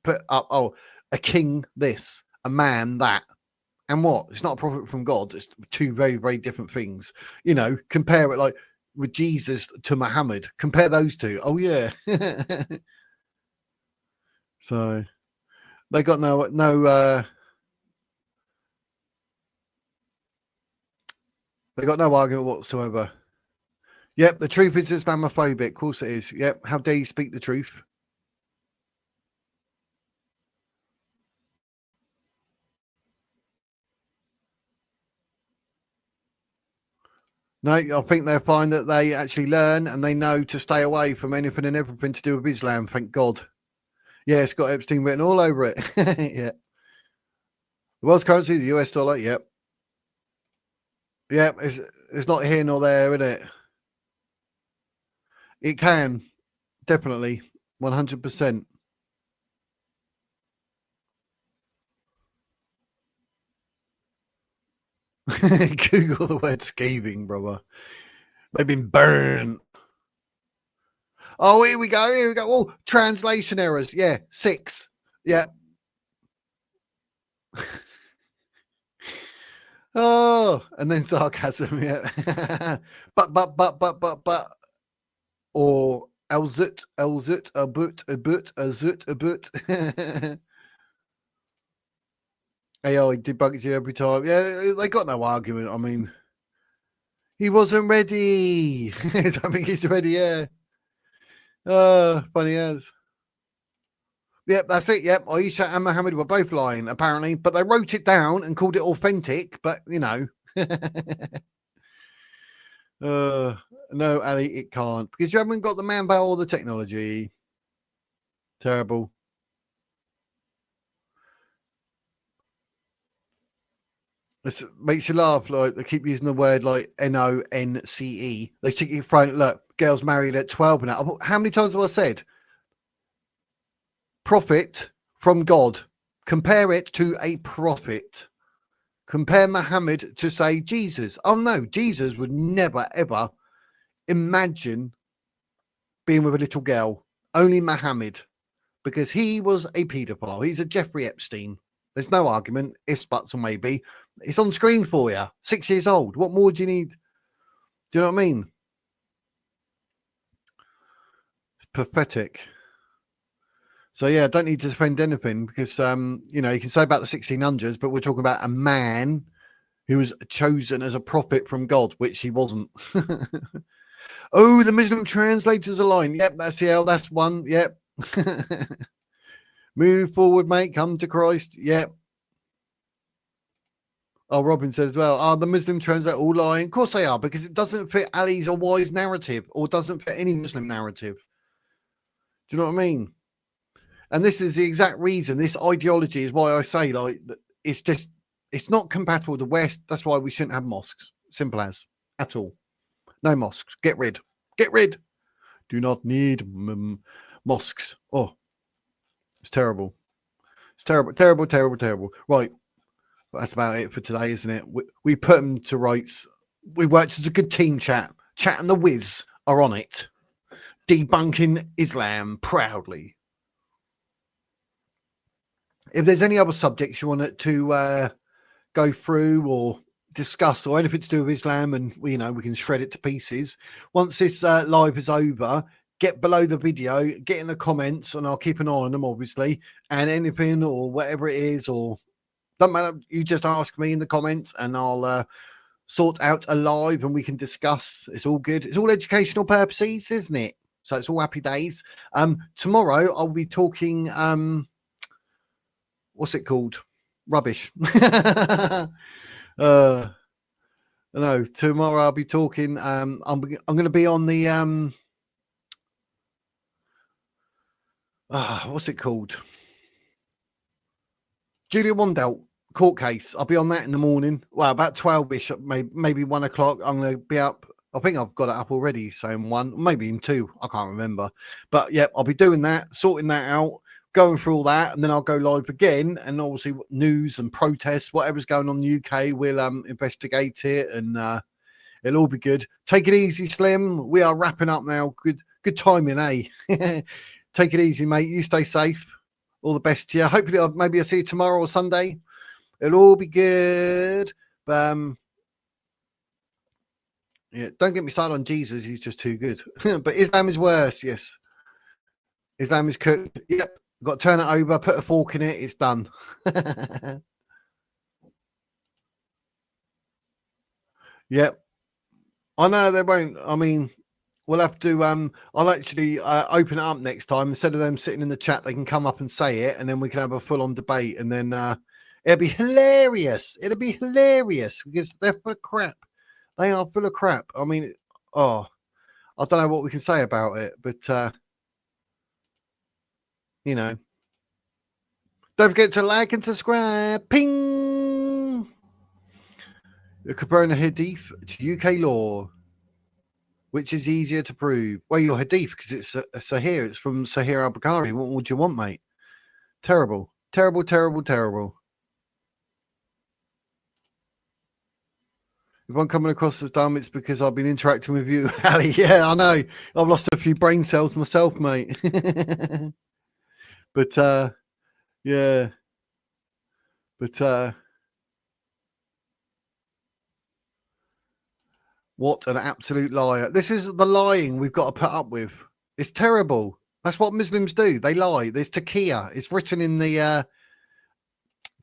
Speaker 1: put up, oh, a king this, a man that. And what? It's not a prophet from God. It's two very, very different things. Compare it like with Jesus to Muhammad. Compare those two. Oh, yeah. So they got no they got no argument whatsoever. Yep, the truth is Islamophobic. Of course it is. Yep. How dare you speak the truth? No, I think they'll find that they actually learn and they know to stay away from anything and everything to do with Islam. Thank God. Yeah, it's got Epstein written all over it. Yeah. The world's currency, the US dollar. Yep. Yep. It's not here nor there, is it? It can. Definitely. 100%. Google the word scathing, brother. They've been burned. Oh, here we go. Here we go. Oh, translation errors. Yeah, 6. Yeah. Oh, and then sarcasm. Yeah. but. Or elzut, a but, a zut. AI debugs you every time. Yeah, they got no argument. I mean, he wasn't ready. I don't think he's ready. Yeah. Funny as. Yep, that's it. Yep, Aisha and Mohammed were both lying, apparently, but they wrote it down and called it authentic. But no, Ali, it can't because you haven't got the manpower or the technology. Terrible. This makes you laugh. Like they keep using the word like NONCE. They should keep throwing. Look, girls married at 12 now. How many times have I said? Prophet from God. Compare it to a prophet. Compare Muhammad to, say, Jesus. Oh no, Jesus would never ever imagine being with a little girl. Only Muhammad, because he was a paedophile. He's a Jeffrey Epstein. There's no argument. Ifs, buts, or maybe. It's on screen for you. 6 years old. What more do you need? Do you know what I mean? It's pathetic. So yeah, I don't need to defend anything because you can say about the 1600s, but we're talking about a man who was chosen as a prophet from God, which he wasn't. Oh, the Muslim translators are lying. Yep, that's that's one. Yep. Move forward, mate. Come to Christ. Yep. Oh, Robin said as well, are the Muslim translators all lying? Of course they are, because it doesn't fit Ali's or Y's narrative, or doesn't fit any Muslim narrative. Do you know what I mean? And this is the exact reason. This ideology is why I say, like, it's not compatible with the West. That's why we shouldn't have mosques. Simple as. At all. No mosques. Get rid. Get rid. Do not need mosques. Oh, it's terrible. It's terrible, terrible, terrible, terrible. Right. That's about it for today, isn't it? We put them to rights. We worked as a good team chat. Chat and the Wiz are on it. Debunking Islam proudly. If there's any other subjects you want to go through or discuss or anything to do with Islam, and we can shred it to pieces. Once this live is over, get below the video, get in the comments, and I'll keep an eye on them, obviously. And anything or whatever it is, or don't matter, you just ask me in the comments, and I'll sort out a live, and we can discuss. It's all good. It's all educational purposes, isn't it? So it's all happy days. Tomorrow I'll be talking. what's it called? Rubbish. No, tomorrow I'll be talking. I'm going to be on the what's it called? Julia Wandelt court case. I'll be on that in the morning. Well, about 12ish, maybe 1 o'clock. I'm going to be up. I think I've got it up already, saying 1, maybe in 2. I can't remember. But yeah, I'll be doing that, sorting that out, going through all that, and then I'll go live again. And obviously, news and protests, whatever's going on in the UK, we'll investigate it, and it'll all be good. Take it easy, Slim. We are wrapping up now. Good timing, eh? Take it easy, mate. You stay safe. All the best to you. Hopefully, maybe I'll see you tomorrow or Sunday. It'll all be good. But yeah, don't get me started on Jesus. He's just too good. But Islam is worse. Yes, Islam is cooked. Yep, got to turn it over, put a fork in it. It's done. Yep. I know they won't. I mean, we'll have to. I'll actually open it up next time. Instead of them sitting in the chat, they can come up and say it, and then we can have a full-on debate. And then it'll be hilarious. It'll be hilarious because they're full of crap. They are full of crap. I mean, I don't know what we can say about it, but you know, don't forget to like and subscribe. Ping. Comparing a hadith to UK law. Which is easier to prove? Well, your hadith, because it's Sahih. It's from Sahih al-Bukhari. What would you want, mate? Terrible. Terrible, terrible, terrible. If I'm coming across as dumb, it's because I've been interacting with you, Ali. Yeah, I know. I've lost a few brain cells myself, mate. But, yeah. But, what an absolute liar. This is the lying we've got to put up with. It's terrible. That's what Muslims do. They lie. There's taqiyya. It's written in the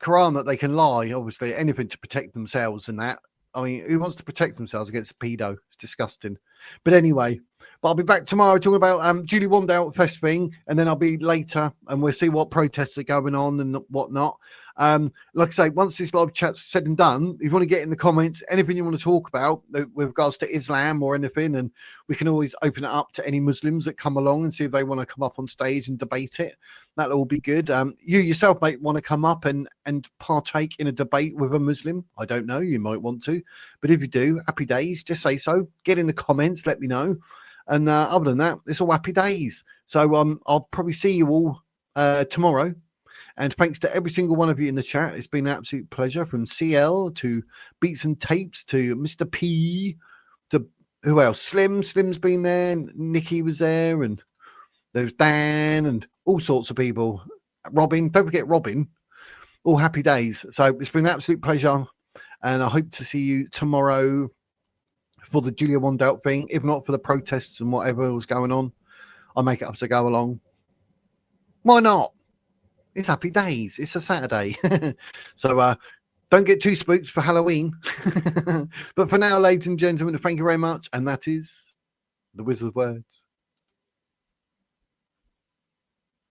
Speaker 1: Quran that they can lie, obviously, anything to protect themselves and that. I mean, who wants to protect themselves against a pedo? It's disgusting. But anyway, I'll be back tomorrow talking about Julie Wandelt Fest thing, and then I'll be later, and we'll see what protests are going on and whatnot. Like I say, once this live chat's said and done, if you want to get in the comments, anything you want to talk about with regards to Islam or anything, and we can always open it up to any Muslims that come along and see if they want to come up on stage and debate it. That'll all be good. You yourself might want to come up and partake in a debate with a Muslim. I don't know, you might want to, but if you do, happy days, just say so. Get in the comments, let me know. And other than that, it's all happy days. So I'll probably see you all tomorrow. And thanks to every single one of you in the chat. It's been an absolute pleasure, from CL to Beats and Tapes to Mr. P to who else? Slim's been there. Nikki was there, and there's Dan and all sorts of people. Robin, don't forget Robin. All happy days. So it's been an absolute pleasure, and I hope to see you tomorrow for the Julia Wandelt thing. If not for the protests and whatever was going on, I'll make it up as I go along. Why not? It's happy days. It's a Saturday. So don't get too spooked for Halloween. But for now, ladies and gentlemen, thank you very much. And that is the Wizard's Words.